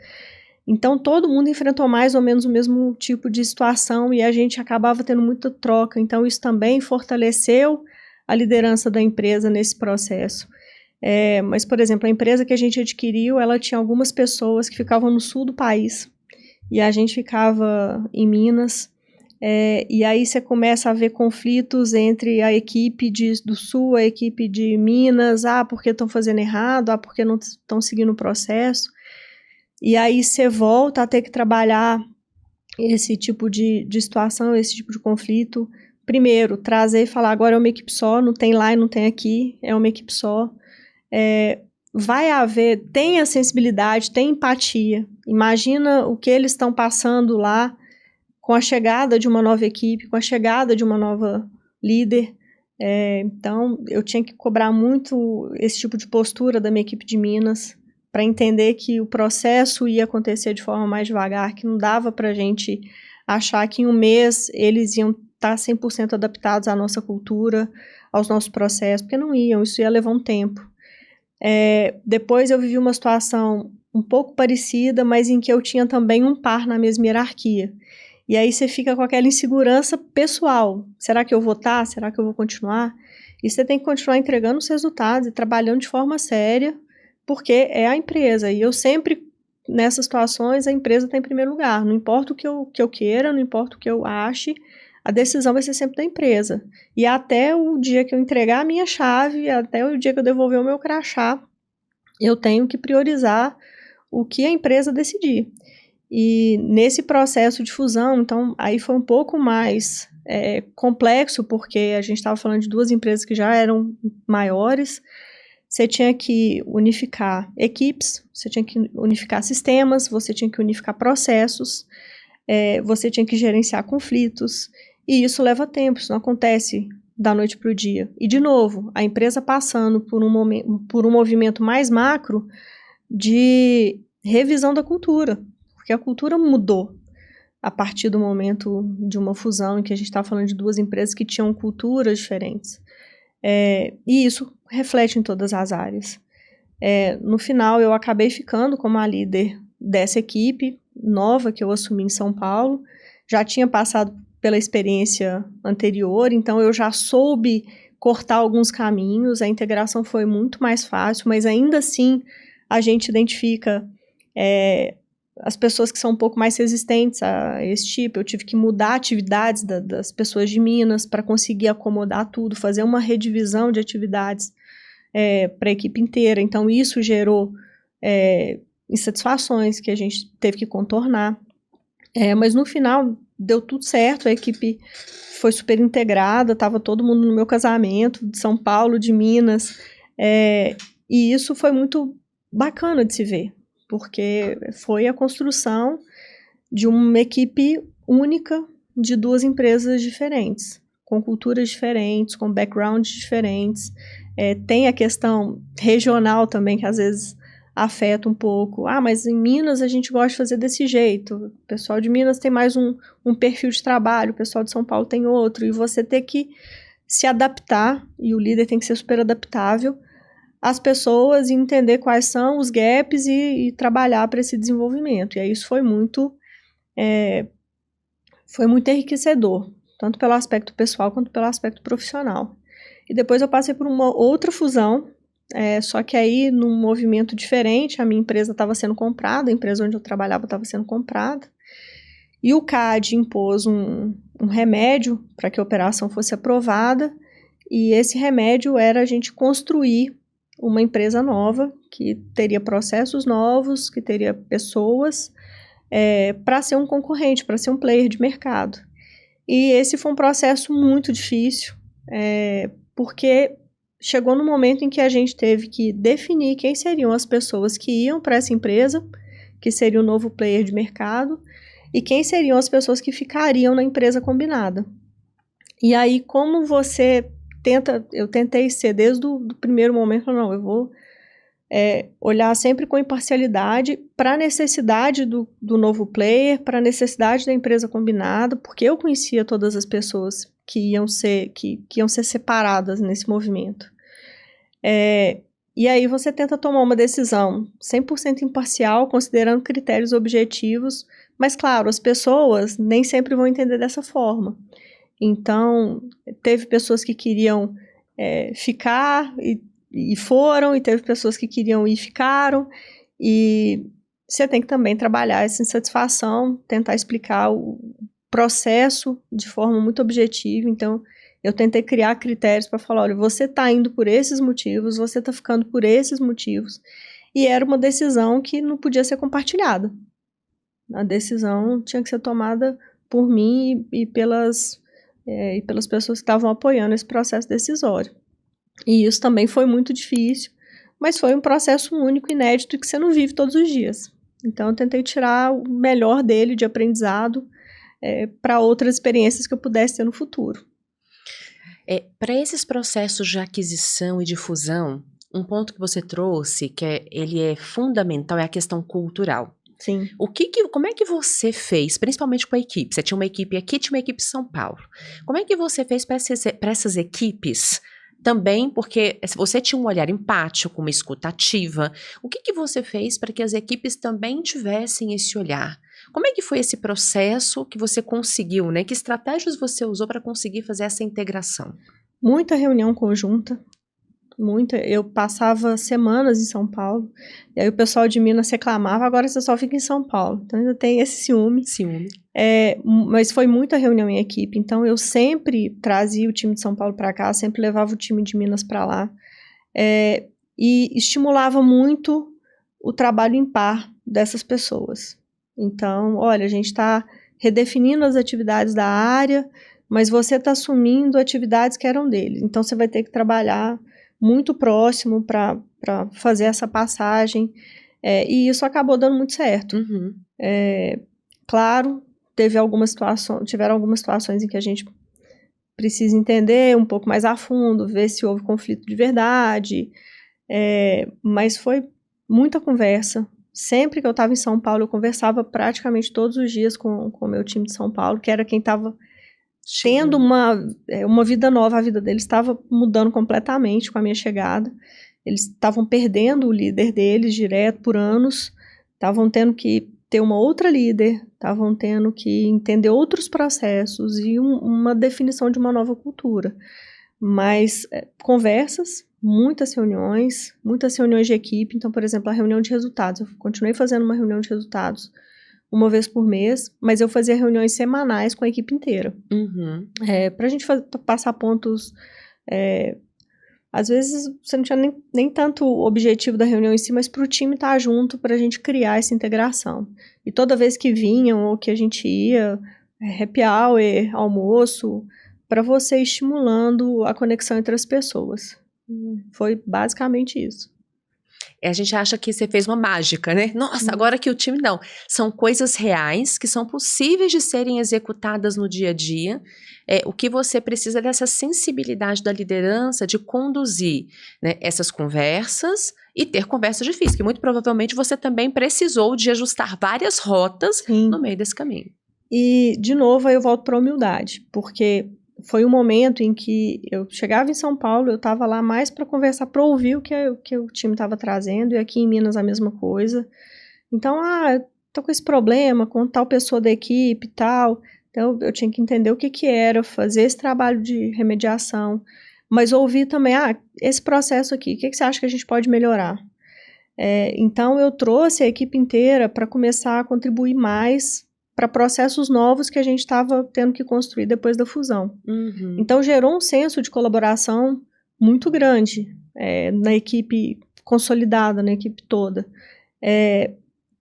Então todo mundo enfrentou mais ou menos o mesmo tipo de situação e a gente acabava tendo muita troca, então isso também fortaleceu a liderança da empresa nesse processo. Mas, por exemplo, a empresa que a gente adquiriu, ela tinha algumas pessoas que ficavam no sul do país e a gente ficava em Minas. E aí você começa a ver conflitos entre a equipe do Sul, a equipe de Minas, porque estão fazendo errado, porque não estão seguindo o processo. E aí você volta a ter que trabalhar esse tipo de situação, esse tipo de conflito. Primeiro, trazer e falar, agora é uma equipe só, não tem lá e não tem aqui, é uma equipe só. Vai haver, tem a sensibilidade, tem empatia. Imagina o que eles estão passando lá, com a chegada de uma nova equipe, com a chegada de uma nova líder. Então, eu tinha que cobrar muito esse tipo de postura da minha equipe de Minas, para entender que o processo ia acontecer de forma mais devagar, que não dava para a gente achar que em um mês eles iam estar 100% adaptados à nossa cultura, aos nossos processos, porque não iam, isso ia levar um tempo. Depois eu vivi uma situação um pouco parecida, mas em que eu tinha também um par na mesma hierarquia. E aí você fica com aquela insegurança pessoal. Será que eu vou estar? Será que eu vou continuar? E você tem que continuar entregando os resultados e trabalhando de forma séria, porque é a empresa. E eu sempre, nessas situações, a empresa está em primeiro lugar. Não importa o que eu queira, não importa o que eu ache, a decisão vai ser sempre da empresa. E até o dia que eu entregar a minha chave, até o dia que eu devolver o meu crachá, eu tenho que priorizar o que a empresa decidir. E nesse processo de fusão, então, aí foi um pouco mais complexo, porque a gente estava falando de 2 empresas que já eram maiores. Você tinha que unificar equipes, você tinha que unificar sistemas, você tinha que unificar processos, você tinha que gerenciar conflitos, e isso leva tempo, isso não acontece da noite para o dia. E, de novo, a empresa passando por um movimento mais macro de revisão da cultura, porque a cultura mudou a partir do momento de uma fusão em que a gente estava falando de 2 empresas que tinham culturas diferentes. E isso reflete em todas as áreas. No final, eu acabei ficando como a líder dessa equipe nova que eu assumi em São Paulo. Já tinha passado pela experiência anterior, então eu já soube cortar alguns caminhos, a integração foi muito mais fácil, mas ainda assim a gente identifica as pessoas que são um pouco mais resistentes a esse tipo. Eu tive que mudar atividades das pessoas de Minas para conseguir acomodar tudo, fazer uma redivisão de atividades para a equipe inteira. Então, isso gerou insatisfações que a gente teve que contornar. Mas, no final, deu tudo certo, a equipe foi super integrada, estava todo mundo no meu casamento, de São Paulo, de Minas, e isso foi muito bacana de se ver, porque foi a construção de uma equipe única de 2 empresas diferentes, com culturas diferentes, com backgrounds diferentes. Tem a questão regional também, que às vezes afeta um pouco. Mas em Minas a gente gosta de fazer desse jeito. O pessoal de Minas tem mais um perfil de trabalho, o pessoal de São Paulo tem outro. E você ter que se adaptar, e o líder tem que ser super adaptável às pessoas e entender quais são os gaps e trabalhar para esse desenvolvimento. E aí isso foi muito enriquecedor, tanto pelo aspecto pessoal quanto pelo aspecto profissional. E depois eu passei por uma outra fusão, só que aí num movimento diferente, a minha empresa estava sendo comprada, a empresa onde eu trabalhava estava sendo comprada, e o CAD impôs um remédio para que a operação fosse aprovada, e esse remédio era a gente construir uma empresa nova, que teria processos novos, que teria pessoas, para ser um concorrente, para ser um player de mercado. E esse foi um processo muito difícil, porque chegou no momento em que a gente teve que definir quem seriam as pessoas que iam para essa empresa, que seria o novo player de mercado, e quem seriam as pessoas que ficariam na empresa combinada. E aí, como você eu tentei ser desde o primeiro momento, não, eu vou olhar sempre com imparcialidade para a necessidade do novo player, para a necessidade da empresa combinada, porque eu conhecia todas as pessoas que iam ser separadas nesse movimento. E aí você tenta tomar uma decisão 100% imparcial, considerando critérios objetivos, mas claro, as pessoas nem sempre vão entender dessa forma. Então, teve pessoas que queriam ficar e foram, e teve pessoas que queriam ir e ficaram, e você tem que também trabalhar essa insatisfação, tentar explicar o processo de forma muito objetiva. Então, eu tentei criar critérios para falar, olha, você está indo por esses motivos, você está ficando por esses motivos, e era uma decisão que não podia ser compartilhada. A decisão tinha que ser tomada por mim e pelas pessoas que estavam apoiando esse processo decisório. E isso também foi muito difícil, mas foi um processo único, inédito, que você não vive todos os dias. Então, eu tentei tirar o melhor dele de aprendizado para outras experiências que eu pudesse ter no futuro. Para esses processos de aquisição e de fusão, um ponto que você trouxe, ele é fundamental, é a questão cultural. Sim. Como é que você fez, principalmente com a equipe? Você tinha uma equipe aqui, tinha uma equipe em São Paulo. Como é que você fez para essas equipes também? Porque você tinha um olhar empático, uma escuta ativa. O que você fez para que as equipes também tivessem esse olhar? Como é que foi esse processo que você conseguiu, né? Que estratégias você usou para conseguir fazer essa integração? Muita reunião conjunta. Eu passava semanas em São Paulo, e aí o pessoal de Minas reclamava, agora você só fica em São Paulo, então ainda tem esse ciúme. Mas foi muita reunião em equipe, então eu sempre trazia o time de São Paulo para cá, sempre levava o time de Minas para lá, e estimulava muito o trabalho em par dessas pessoas. Então, olha, a gente está redefinindo as atividades da área, mas você está assumindo atividades que eram dele, então você vai ter que trabalhar muito próximo para fazer essa passagem, e isso acabou dando muito certo. Uhum. Claro, tiveram algumas situações em que a gente precisa entender um pouco mais a fundo, ver se houve conflito de verdade, mas foi muita conversa. Sempre que eu estava em São Paulo, eu conversava praticamente todos os dias com o meu time de São Paulo, que era quem estava tendo uma vida nova. A vida deles estava mudando completamente com a minha chegada. Eles estavam perdendo o líder deles direto por anos, estavam tendo que ter uma outra líder, estavam tendo que entender outros processos e uma definição de uma nova cultura. Mas conversas, muitas reuniões de equipe. Então, por exemplo, a reunião de resultados. Eu continuei fazendo uma reunião de resultados uma vez por mês, mas eu fazia reuniões semanais com a equipe inteira. Uhum. Para a gente passar pontos. Às vezes você não tinha nem tanto o objetivo da reunião em si, mas para o time estar junto, para a gente criar essa integração. E toda vez que vinham ou que a gente ia, happy hour, almoço, para você estimulando a conexão entre as pessoas. Foi basicamente isso. A gente acha que você fez uma mágica, né? Nossa, agora que o time... Não, são coisas reais que são possíveis de serem executadas no dia a dia. O que você precisa dessa sensibilidade da liderança de conduzir, né, essas conversas e ter conversas difíceis, que muito provavelmente você também precisou de ajustar várias rotas no meio desse caminho. E, de novo, aí eu volto para a humildade, porque foi um momento em que eu chegava em São Paulo, eu estava lá mais para conversar, para ouvir o que o time estava trazendo, e aqui em Minas a mesma coisa. Então, tô com esse problema com tal pessoa da equipe e tal. Então, eu tinha que entender o que era, fazer esse trabalho de remediação, mas ouvir também, esse processo aqui, o que você acha que a gente pode melhorar? Então, eu trouxe a equipe inteira para começar a contribuir mais para processos novos que a gente estava tendo que construir depois da fusão. Uhum. Então, gerou um senso de colaboração muito grande na equipe consolidada, na equipe toda.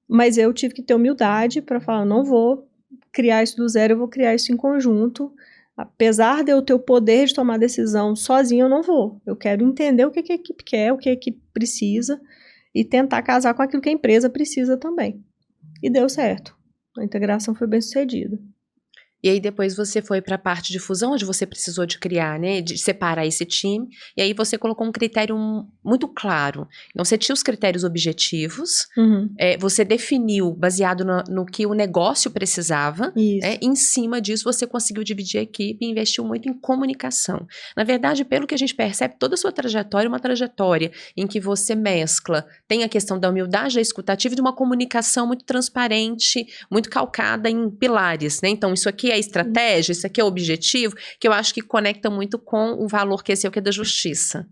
Mas eu tive que ter humildade para falar, não vou criar isso do zero, eu vou criar isso em conjunto. Apesar de eu ter o poder de tomar decisão sozinho, eu não vou. Eu quero entender o que a equipe quer, o que a equipe precisa e tentar casar com aquilo que a empresa precisa também. E deu certo. A integração foi bem sucedida. E aí depois você foi para a parte de fusão, onde você precisou de criar, né, de separar esse time, e aí você colocou um critério muito claro. Então você tinha os critérios objetivos, você definiu baseado no que o negócio precisava, em cima disso você conseguiu dividir a equipe e investiu muito em comunicação. Na verdade, pelo que a gente percebe, toda a sua trajetória é uma trajetória em que você mescla, tem a questão da humildade, da escutativa e de uma comunicação muito transparente, muito calcada em pilares, né? Então isso aqui é estratégia, isso aqui é objetivo, que eu acho que conecta muito com o valor que esse é o que é da justiça.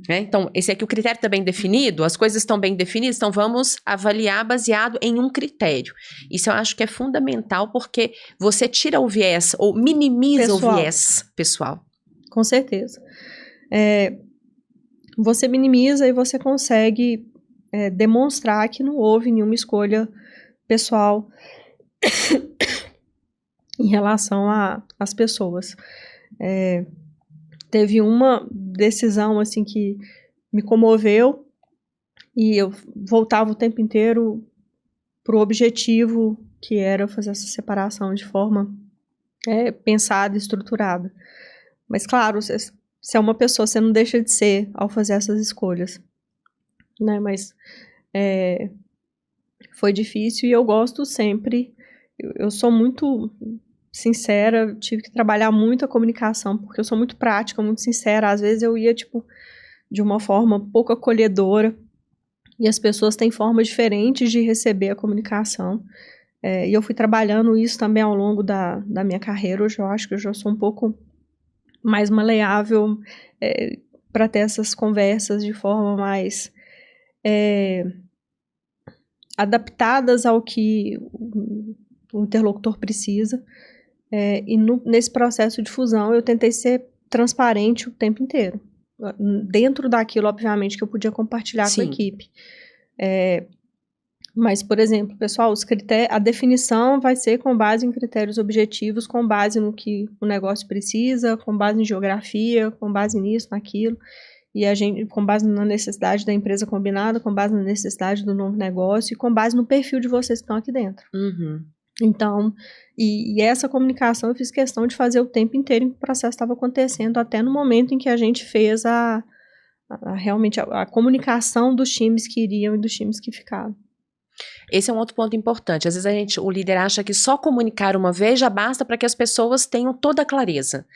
Então, esse aqui, o critério está bem definido, as coisas estão bem definidas, então vamos avaliar baseado em um critério. Isso eu acho que é fundamental, porque você tira o viés, ou minimiza o viés pessoal. Com certeza. Você minimiza e você consegue demonstrar que não houve nenhuma escolha pessoal em relação às pessoas. Teve uma decisão assim que me comoveu e eu voltava o tempo inteiro para o objetivo que era fazer essa separação de forma pensada e estruturada. Mas claro, se é uma pessoa, você não deixa de ser ao fazer essas escolhas, né? Mas foi difícil e eu gosto sempre. Eu sou muito sincera, tive que trabalhar muito a comunicação, porque eu sou muito prática, muito sincera. Às vezes eu ia, de uma forma pouco acolhedora, e as pessoas têm formas diferentes de receber a comunicação. E eu fui trabalhando isso também ao longo da minha carreira. Hoje eu acho que eu já sou um pouco mais maleável para ter essas conversas de forma mais adaptadas ao que o interlocutor precisa. E nesse processo de fusão eu tentei ser transparente o tempo inteiro. Dentro daquilo, obviamente, que eu podia compartilhar com a equipe. Mas, por exemplo, pessoal, a definição vai ser com base em critérios objetivos, com base no que o negócio precisa, com base em geografia, com base nisso, naquilo. E a gente, com base na necessidade da empresa combinada, com base na necessidade do novo negócio e com base no perfil de vocês que estão aqui dentro. Então, e essa comunicação eu fiz questão de fazer o tempo inteiro em que o processo estava acontecendo, até no momento em que a gente fez realmente a comunicação dos times que iriam e dos times que ficaram. Esse é um outro ponto importante. Às vezes o líder acha que só comunicar uma vez já basta para que as pessoas tenham toda a clareza.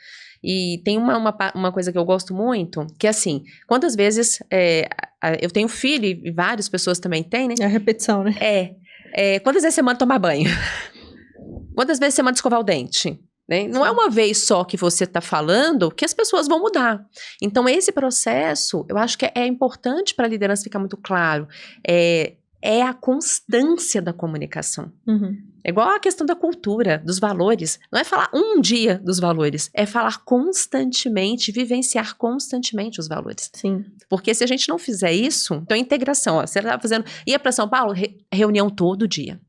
E tem uma coisa que eu gosto muito, que é assim, quantas vezes eu tenho filho, e várias pessoas também têm, né? É a repetição, né? Quantas vezes você manda tomar banho? Quantas vezes você manda escovar o dente? Né? Não é uma vez só que você está falando que as pessoas vão mudar. Então, esse processo, eu acho que é importante para a liderança ficar muito claro. É a constância da comunicação. É igual a questão da cultura, dos valores. Não é falar um dia dos valores, é falar constantemente, vivenciar constantemente os valores. Sim. Porque se a gente não fizer isso, então a integração, você está fazendo, ia para São Paulo, reunião todo dia.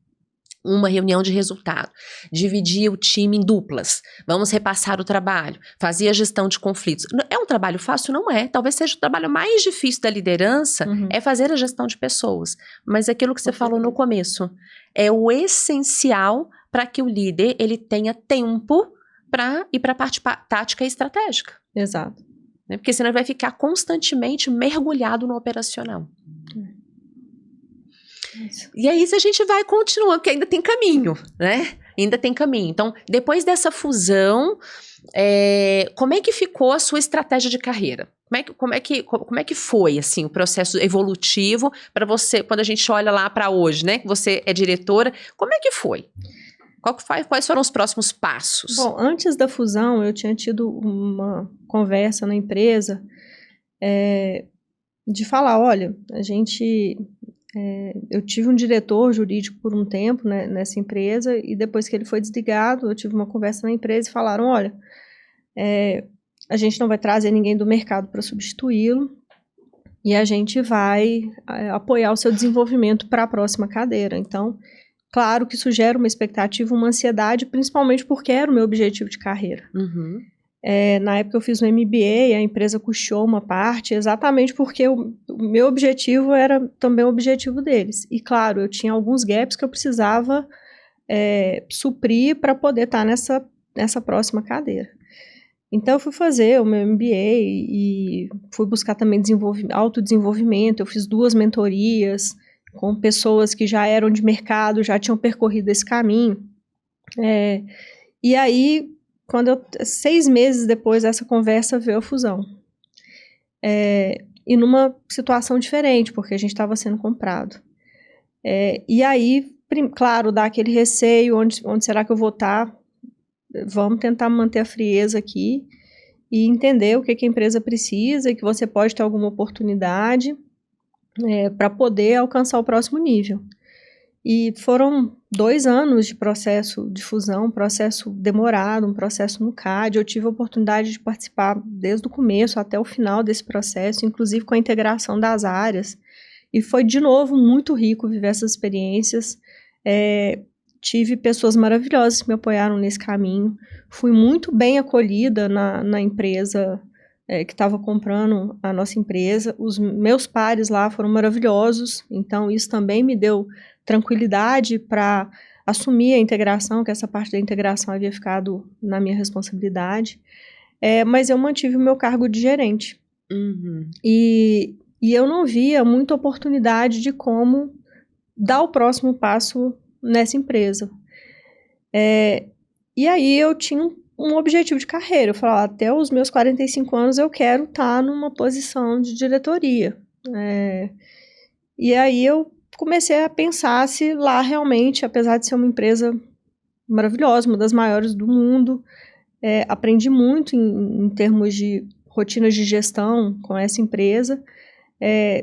uma reunião de resultado, dividia o time em duplas, vamos repassar o trabalho, fazia gestão de conflitos. É um trabalho fácil? Não é. Talvez seja o trabalho mais difícil da liderança, é fazer a gestão de pessoas. Mas é aquilo que você falou no começo, é o essencial para que o líder ele tenha tempo para ir para a parte tática e estratégica. Exato. Porque senão ele vai ficar constantemente mergulhado no operacional. E aí a gente vai continuando, porque ainda tem caminho, né? Ainda tem caminho. Então, depois dessa fusão, como é que ficou a sua estratégia de carreira? Como é que foi, assim, o processo evolutivo para você, quando a gente olha lá para hoje, né? Que você é diretora, como é que foi? Quais foram os próximos passos? Bom, antes da fusão, eu tinha tido uma conversa na empresa de falar, olha, eu tive um diretor jurídico por um tempo, né, nessa empresa, e depois que ele foi desligado, eu tive uma conversa na empresa e falaram, olha, a gente não vai trazer ninguém do mercado para substituí-lo, e a gente vai apoiar o seu desenvolvimento para a próxima cadeira. Então, claro que isso gera uma expectativa, uma ansiedade, principalmente porque era o meu objetivo de carreira. Uhum. Na época eu fiz um MBA, a empresa custou uma parte, exatamente porque o meu objetivo era também o objetivo deles. E claro, eu tinha alguns gaps que eu precisava suprir para poder estar nessa próxima cadeira. Então eu fui fazer o meu MBA e fui buscar também autodesenvolvimento, eu fiz 2 mentorias com pessoas que já eram de mercado, já tinham percorrido esse caminho. E aí, 6 meses depois dessa conversa, veio a fusão. E numa situação diferente, porque a gente estava sendo comprado. E aí, claro, dá aquele receio, onde será que eu vou estar? Vamos tentar manter a frieza aqui e entender o que a empresa precisa e que você pode ter alguma oportunidade para poder alcançar o próximo nível. E foram 2 anos de processo de fusão, um processo demorado, um processo no CAD. Eu tive a oportunidade de participar desde o começo até o final desse processo, inclusive com a integração das áreas. E foi, de novo, muito rico viver essas experiências. Tive pessoas maravilhosas que me apoiaram nesse caminho. Fui muito bem acolhida na empresa que estava comprando a nossa empresa. Os meus pares lá foram maravilhosos, então isso também me deu tranquilidade para assumir a integração, que essa parte da integração havia ficado na minha responsabilidade. Mas eu mantive o meu cargo de gerente. Uhum. E eu não via muita oportunidade de como dar o próximo passo nessa empresa. E aí eu tinha um objetivo de carreira. Eu falava, até os meus 45 anos eu quero estar numa posição de diretoria. E aí eu comecei a pensar se lá realmente, apesar de ser uma empresa maravilhosa, uma das maiores do mundo, aprendi muito em termos de rotinas de gestão com essa empresa.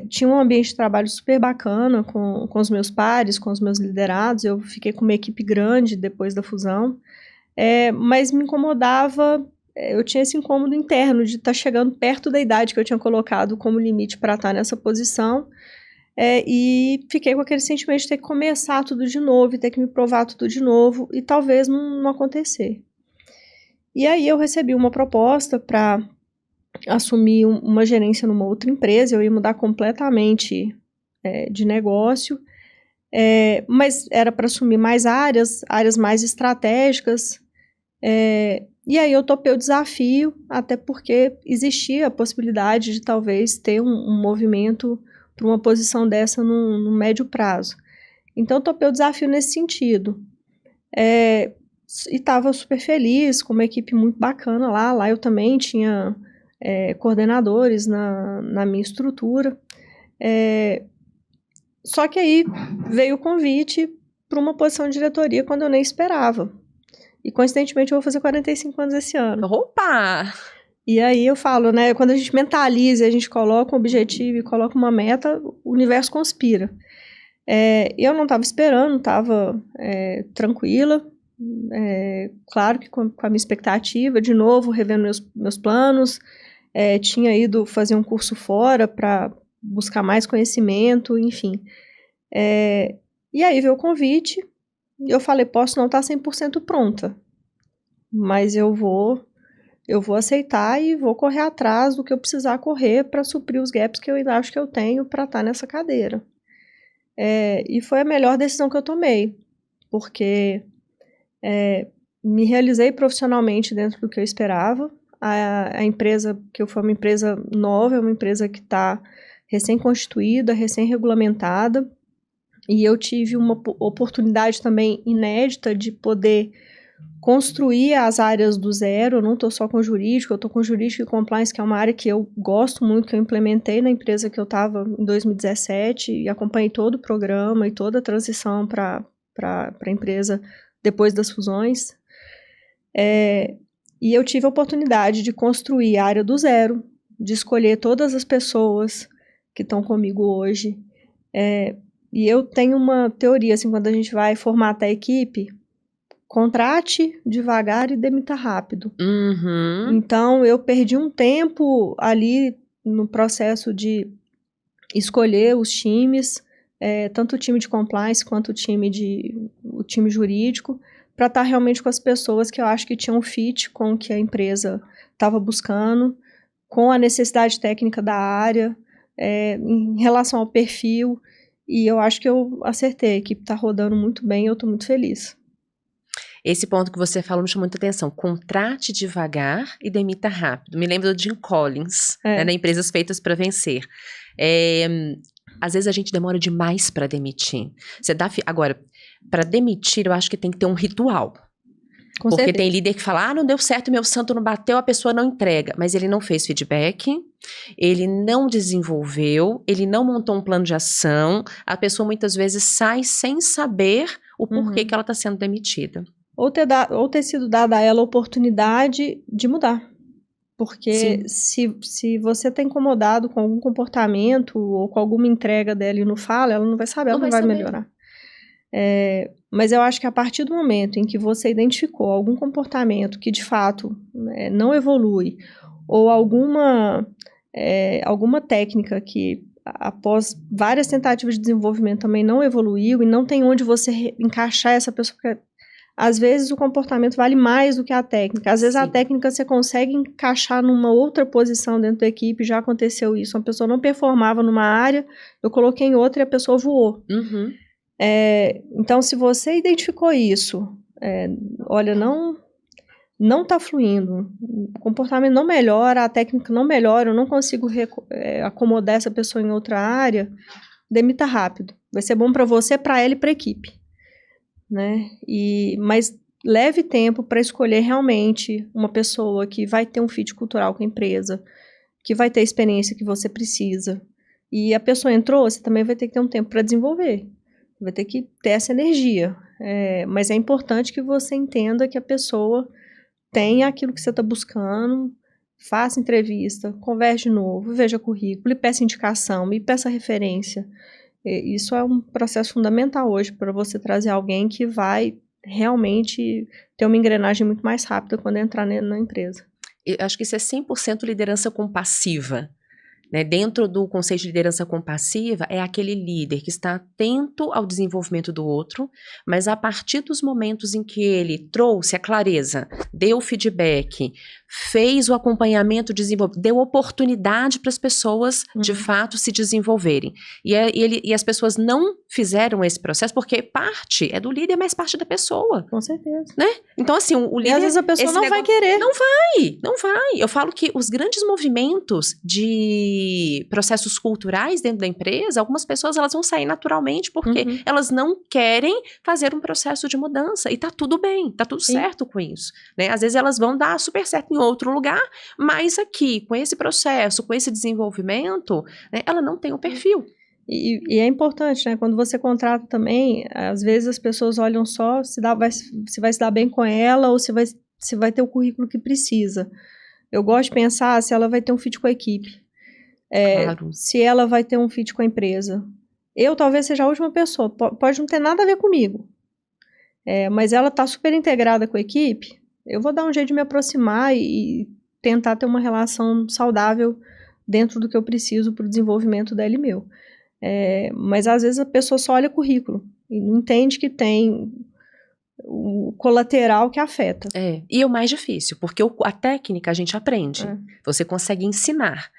Tinha um ambiente de trabalho super bacana com os meus pares, com os meus liderados. Eu fiquei com uma equipe grande depois da fusão, mas me incomodava, eu tinha esse incômodo interno de estar chegando perto da idade que eu tinha colocado como limite para estar nessa posição, e fiquei com aquele sentimento de ter que começar tudo de novo, e ter que me provar tudo de novo, e talvez não acontecer. E aí eu recebi uma proposta para assumir uma gerência numa outra empresa. Eu ia mudar completamente de negócio, mas era para assumir mais áreas mais estratégicas, e aí eu topei o desafio, até porque existia a possibilidade de talvez ter um movimento para uma posição dessa no médio prazo. Então eu topei o desafio nesse sentido. E estava super feliz, com uma equipe muito bacana lá. Lá eu também tinha coordenadores na minha estrutura. Só que aí veio o convite para uma posição de diretoria quando eu nem esperava. E coincidentemente eu vou fazer 45 anos esse ano. Opa! E aí eu falo, né, quando a gente mentaliza, a gente coloca um objetivo e coloca uma meta, o universo conspira. Eu não estava esperando, estava tranquila, claro que com a minha expectativa, de novo, revendo meus planos, tinha ido fazer um curso fora para buscar mais conhecimento, enfim. E aí veio o convite, eu falei, posso não estar 100% pronta, mas eu vou aceitar e vou correr atrás do que eu precisar correr para suprir os gaps que eu ainda acho que eu tenho para estar nessa cadeira. E foi a melhor decisão que eu tomei, porque me realizei profissionalmente dentro do que eu esperava. A empresa, que foi uma empresa nova, é uma empresa que está recém-constituída, recém-regulamentada, e eu tive uma oportunidade também inédita de poder construir as áreas do zero. Eu não estou só com jurídico, eu estou com jurídico e compliance, que é uma área que eu gosto muito, que eu implementei na empresa que eu estava em 2017 e acompanhei todo o programa e toda a transição para a empresa depois das fusões. E eu tive a oportunidade de construir a área do zero, de escolher todas as pessoas que estão comigo hoje. E eu tenho uma teoria, assim, quando a gente vai formatar a equipe, contrate devagar e demita rápido. Uhum. Então, eu perdi um tempo ali no processo de escolher os times, tanto o time de compliance quanto o time jurídico, para estar realmente com as pessoas que eu acho que tinham fit com o que a empresa estava buscando, com a necessidade técnica da área, em relação ao perfil, e eu acho que eu acertei, a equipe está rodando muito bem, eu estou muito feliz. Esse ponto que você falou me chamou muita atenção. Contrate devagar e demita rápido. Me lembro do Jim Collins, né, na Empresas Feitas para Vencer. Às vezes a gente demora demais para demitir. Agora, para demitir, eu acho que tem que ter um ritual. Com Porque certeza. tem líder que fala, não deu certo, meu santo não bateu, a pessoa não entrega. Mas ele não fez feedback, ele não desenvolveu, ele não montou um plano de ação. A pessoa muitas vezes sai sem saber o porquê que ela está sendo demitida. Ou ter sido dada a ela a oportunidade de mudar. Porque se você está incomodado com algum comportamento ou com alguma entrega dela e não fala, ela não vai saber, ela não vai melhorar. Mas eu acho que a partir do momento em que você identificou algum comportamento que de fato não evolui, ou alguma técnica que após várias tentativas de desenvolvimento também não evoluiu e não tem onde você encaixar essa pessoa, porque às vezes o comportamento vale mais do que a técnica. Às vezes a técnica você consegue encaixar numa outra posição dentro da equipe, já aconteceu isso. Uma pessoa não performava numa área, eu coloquei em outra e a pessoa voou. Uhum. Então, se você identificou isso, olha, não está fluindo, o comportamento não melhora, a técnica não melhora, eu não consigo acomodar essa pessoa em outra área, demita rápido. Vai ser bom para você, para ela e para a equipe. Né? Mas leve tempo para escolher realmente uma pessoa que vai ter um fit cultural com a empresa, que vai ter a experiência que você precisa. E a pessoa entrou, você também vai ter que ter um tempo para desenvolver. Vai ter que ter essa energia. Mas é importante que você entenda que a pessoa tenha aquilo que você está buscando, faça entrevista, converse de novo, veja currículo, lhe peça indicação, me peça referência. Isso é um processo fundamental hoje para você trazer alguém que vai realmente ter uma engrenagem muito mais rápida quando entrar na empresa. Eu acho que isso é 100% liderança compassiva. Né? Dentro do conceito de liderança compassiva, é aquele líder que está atento ao desenvolvimento do outro, mas a partir dos momentos em que ele trouxe a clareza, deu feedback, fez o acompanhamento, deu oportunidade para as pessoas, de fato, se desenvolverem. E as pessoas não fizeram esse processo, porque parte é do líder, mas parte da pessoa. Com certeza. Né? Então, assim, o líder... E às vezes a pessoa não vai querer. Não vai. Eu falo que os grandes movimentos de processos culturais dentro da empresa, algumas pessoas elas vão sair naturalmente porque elas não querem fazer um processo de mudança. E tá tudo bem, tá tudo certo com isso. Né? Às vezes elas vão dar super certo em outro lugar, mas aqui, com esse processo, com esse desenvolvimento, né, ela não tem o perfil. E é importante, né? Quando você contrata também, às vezes as pessoas olham só se vai se dar bem com ela ou se vai ter o currículo que precisa. Eu gosto de pensar se ela vai ter um fit com a equipe. Claro. Se ela vai ter um fit com a empresa. Eu talvez seja a última pessoa, pode não ter nada a ver comigo, mas ela está super integrada com a equipe, eu vou dar um jeito de me aproximar e tentar ter uma relação saudável dentro do que eu preciso para o desenvolvimento dela e meu. Mas às vezes a pessoa só olha currículo e não entende que tem o colateral que afeta. E é o mais difícil, porque a técnica a gente aprende, você consegue ensinar.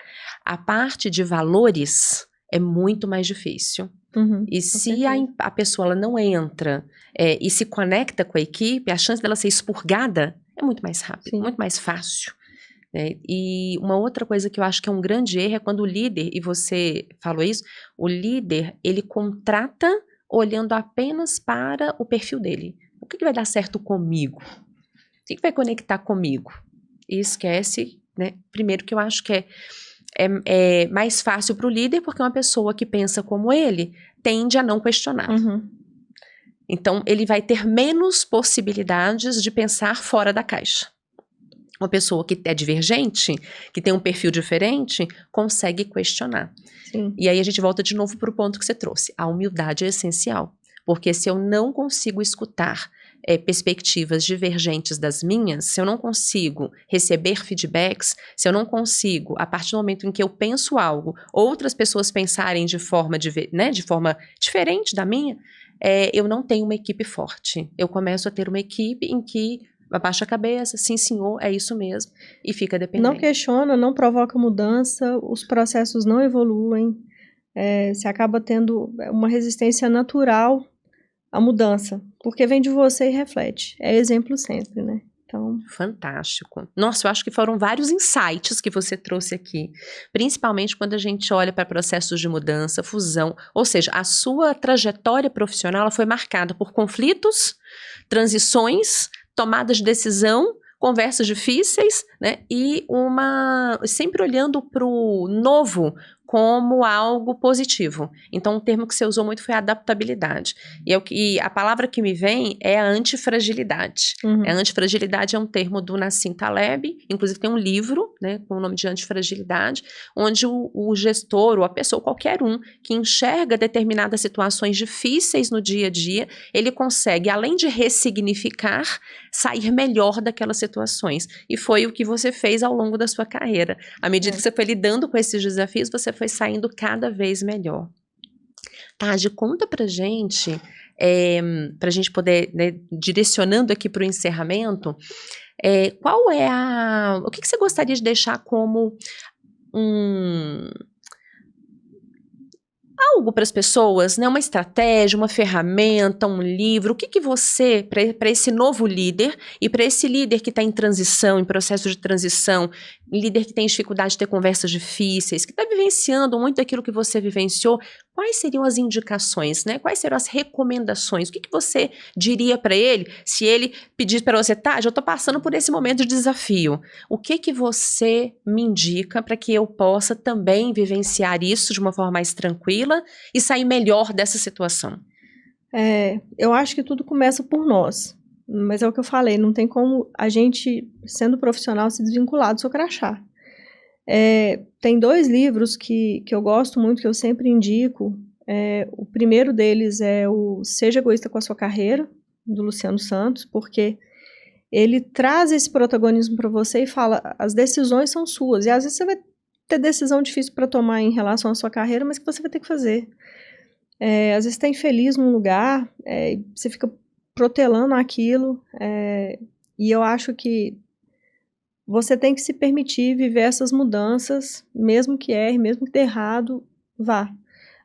A parte de valores é muito mais difícil. E se a pessoa ela não entra e se conecta com a equipe, a chance dela ser expurgada é muito mais rápido, muito mais fácil. E uma outra coisa que eu acho que é um grande erro é quando o líder, e você falou isso, o líder, ele contrata olhando apenas para o perfil dele. O que vai dar certo comigo? O que vai conectar comigo? E esquece, né? Primeiro que eu acho que é mais fácil para o líder, porque uma pessoa que pensa como ele tende a não questionar. Então, ele vai ter menos possibilidades de pensar fora da caixa. Uma pessoa que é divergente, que tem um perfil diferente, consegue questionar. E aí a gente volta de novo para o ponto que você trouxe. A humildade é essencial. Porque se eu não consigo escutar perspectivas divergentes das minhas, se eu não consigo receber feedbacks, se eu não consigo, a partir do momento em que eu penso algo, outras pessoas pensarem de forma diferente da minha, eu não tenho uma equipe forte. Eu começo a ter uma equipe em que abaixa a cabeça, sim senhor, é isso mesmo, e fica dependente. Não questiona, não provoca mudança, os processos não evoluem, você acaba tendo uma resistência natural à mudança, porque vem de você e reflete. É exemplo sempre, né? Então... Fantástico. Nossa, eu acho que foram vários insights que você trouxe aqui, principalmente quando a gente olha para processos de mudança, fusão, ou seja, a sua trajetória profissional ela foi marcada por conflitos, transições, tomadas de decisão, conversas difíceis, né? E sempre olhando para o novo como algo positivo. Então, o termo que você usou muito foi adaptabilidade. E a palavra que me vem é a antifragilidade. A antifragilidade é um termo do Nassim Taleb, inclusive tem um livro, né, com o nome de antifragilidade, onde o gestor ou a pessoa, qualquer um, que enxerga determinadas situações difíceis no dia a dia, ele consegue, além de ressignificar, sair melhor daquelas situações. E foi o que você fez ao longo da sua carreira. À medida que você foi lidando com esses desafios, você foi saindo cada vez melhor. Tade, conta pra gente, pra gente poder, né, direcionando aqui pro encerramento, qual é o que você gostaria de deixar como algo para as pessoas, né? Uma estratégia, uma ferramenta, um livro. O que você, para esse novo líder e para esse líder que está em transição, em processo de transição, líder que tem dificuldade de ter conversas difíceis, que está vivenciando muito daquilo que você vivenciou, quais seriam as indicações, né? Quais seriam as recomendações? O que você diria para ele se ele pedir para você, tá, eu estou passando por esse momento de desafio. O que você me indica para que eu possa também vivenciar isso de uma forma mais tranquila e sair melhor dessa situação? Eu acho que tudo começa por nós. Mas é o que eu falei, não tem como a gente, sendo profissional, se desvincular do seu crachá. Tem 2 livros que eu gosto muito, que eu sempre indico. O primeiro deles é o Seja Egoísta com a Sua Carreira, do Luciano Santos, porque ele traz esse protagonismo para você e fala, as decisões são suas. E às vezes você vai ter decisão difícil para tomar em relação à sua carreira, mas que você vai ter que fazer. Às vezes você está infeliz num lugar, você fica protelando aquilo, e eu acho que você tem que se permitir viver essas mudanças, mesmo que erre, mesmo que dê errado, vá.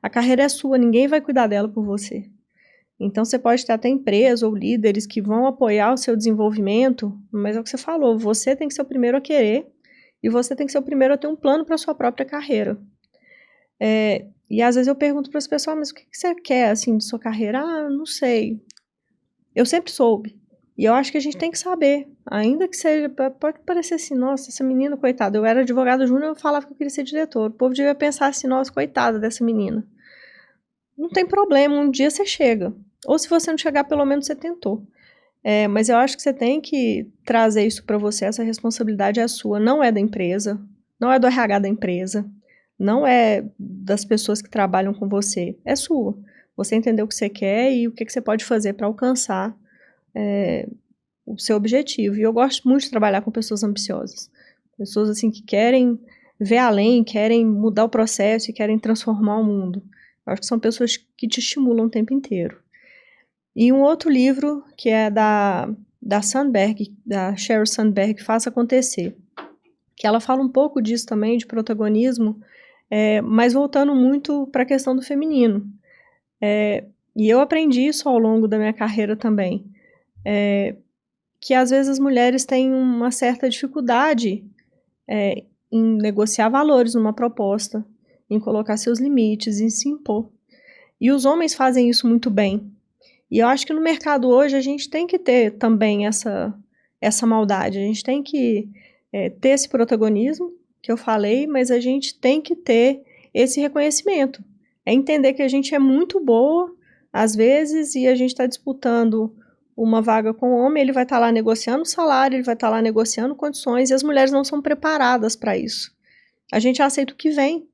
A carreira é sua, ninguém vai cuidar dela por você. Então você pode ter até empresa ou líderes que vão apoiar o seu desenvolvimento, mas é o que você falou, você tem que ser o primeiro a querer, e você tem que ser o primeiro a ter um plano para a sua própria carreira. E às vezes eu pergunto para as pessoas, mas o que você quer, assim, de sua carreira? Ah, não sei. Eu sempre soube. E eu acho que a gente tem que saber, ainda que seja, pode parecer assim, nossa, essa menina, coitada, eu era advogada júnior, eu falava que eu queria ser diretor. O povo devia pensar assim, nossa, coitada dessa menina. Não tem problema, um dia você chega. Ou se você não chegar, pelo menos você tentou. Mas eu acho que você tem que trazer isso para você, essa responsabilidade é sua, não é da empresa, não é do RH da empresa, não é das pessoas que trabalham com você, é sua. Você entendeu o que você quer e o que você pode fazer para alcançar o seu objetivo. E eu gosto muito de trabalhar com pessoas ambiciosas. Pessoas assim que querem ver além, querem mudar o processo e querem transformar o mundo. Eu acho que são pessoas que te estimulam o tempo inteiro. E um outro livro que é da Sandberg, da Sheryl Sandberg, Faça Acontecer, que ela fala um pouco disso também, de protagonismo, mas voltando muito para a questão do feminino. E eu aprendi isso ao longo da minha carreira também, que às vezes as mulheres têm uma certa dificuldade em negociar valores numa proposta, em colocar seus limites, em se impor. E os homens fazem isso muito bem. E eu acho que no mercado hoje a gente tem que ter também essa maldade, a gente tem que ter esse protagonismo que eu falei, mas a gente tem que ter esse reconhecimento. É entender que a gente é muito boa, às vezes, e a gente está disputando uma vaga com o homem, ele vai estar lá negociando salário, ele vai estar lá negociando condições, e as mulheres não são preparadas para isso. A gente aceita o que vem,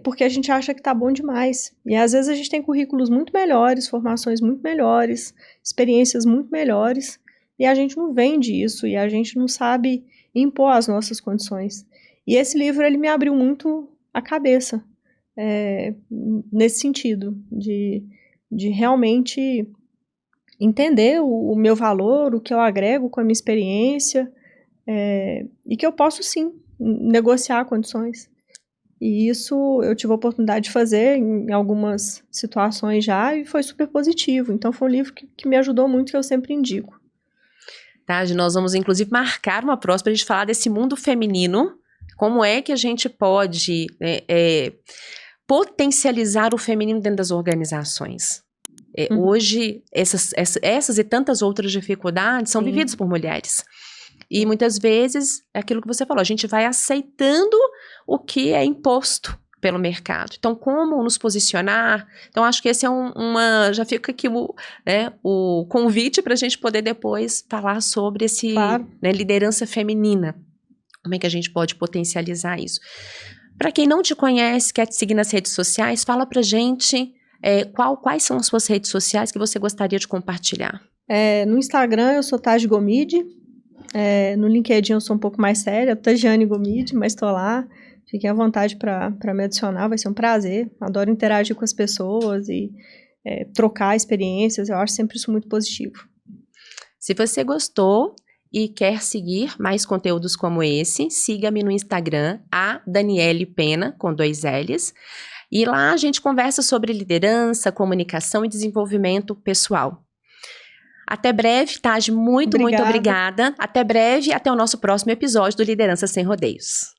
porque a gente acha que tá bom demais. E às vezes a gente tem currículos muito melhores, formações muito melhores, experiências muito melhores, e a gente não vende isso, e a gente não sabe impor as nossas condições. E esse livro, ele me abriu muito a cabeça, nesse sentido, de realmente entender o meu valor, o que eu agrego com a minha experiência, e que eu posso sim negociar condições. E isso eu tive a oportunidade de fazer em algumas situações já e foi super positivo. Então foi um livro que me ajudou muito, que eu sempre indico. Tade, nós vamos inclusive marcar uma próxima para a gente falar desse mundo feminino, como é que a gente pode potencializar o feminino dentro das organizações. Hoje, essas e tantas outras dificuldades são vividas por mulheres. E muitas vezes, é aquilo que você falou, a gente vai aceitando o que é imposto pelo mercado. Então, como nos posicionar? Então, acho que esse é já fica aqui o convite para a gente poder depois falar sobre esse liderança feminina. Como é que a gente pode potencializar isso? Para quem não te conhece, quer te seguir nas redes sociais, fala pra gente quais são as suas redes sociais que você gostaria de compartilhar. No Instagram, eu sou Taj Gomide. No LinkedIn eu sou um pouco mais séria, Tajiane Gomide, mas estou lá. Fiquem à vontade para me adicionar, vai ser um prazer. Adoro interagir com as pessoas e trocar experiências, eu acho sempre isso muito positivo. Se você gostou e quer seguir mais conteúdos como esse, siga-me no Instagram, @DanielePena, com 2 L's. E lá a gente conversa sobre liderança, comunicação e desenvolvimento pessoal. Até breve, Taj, muito obrigada. Até breve, até o nosso próximo episódio do Liderança Sem Rodeios.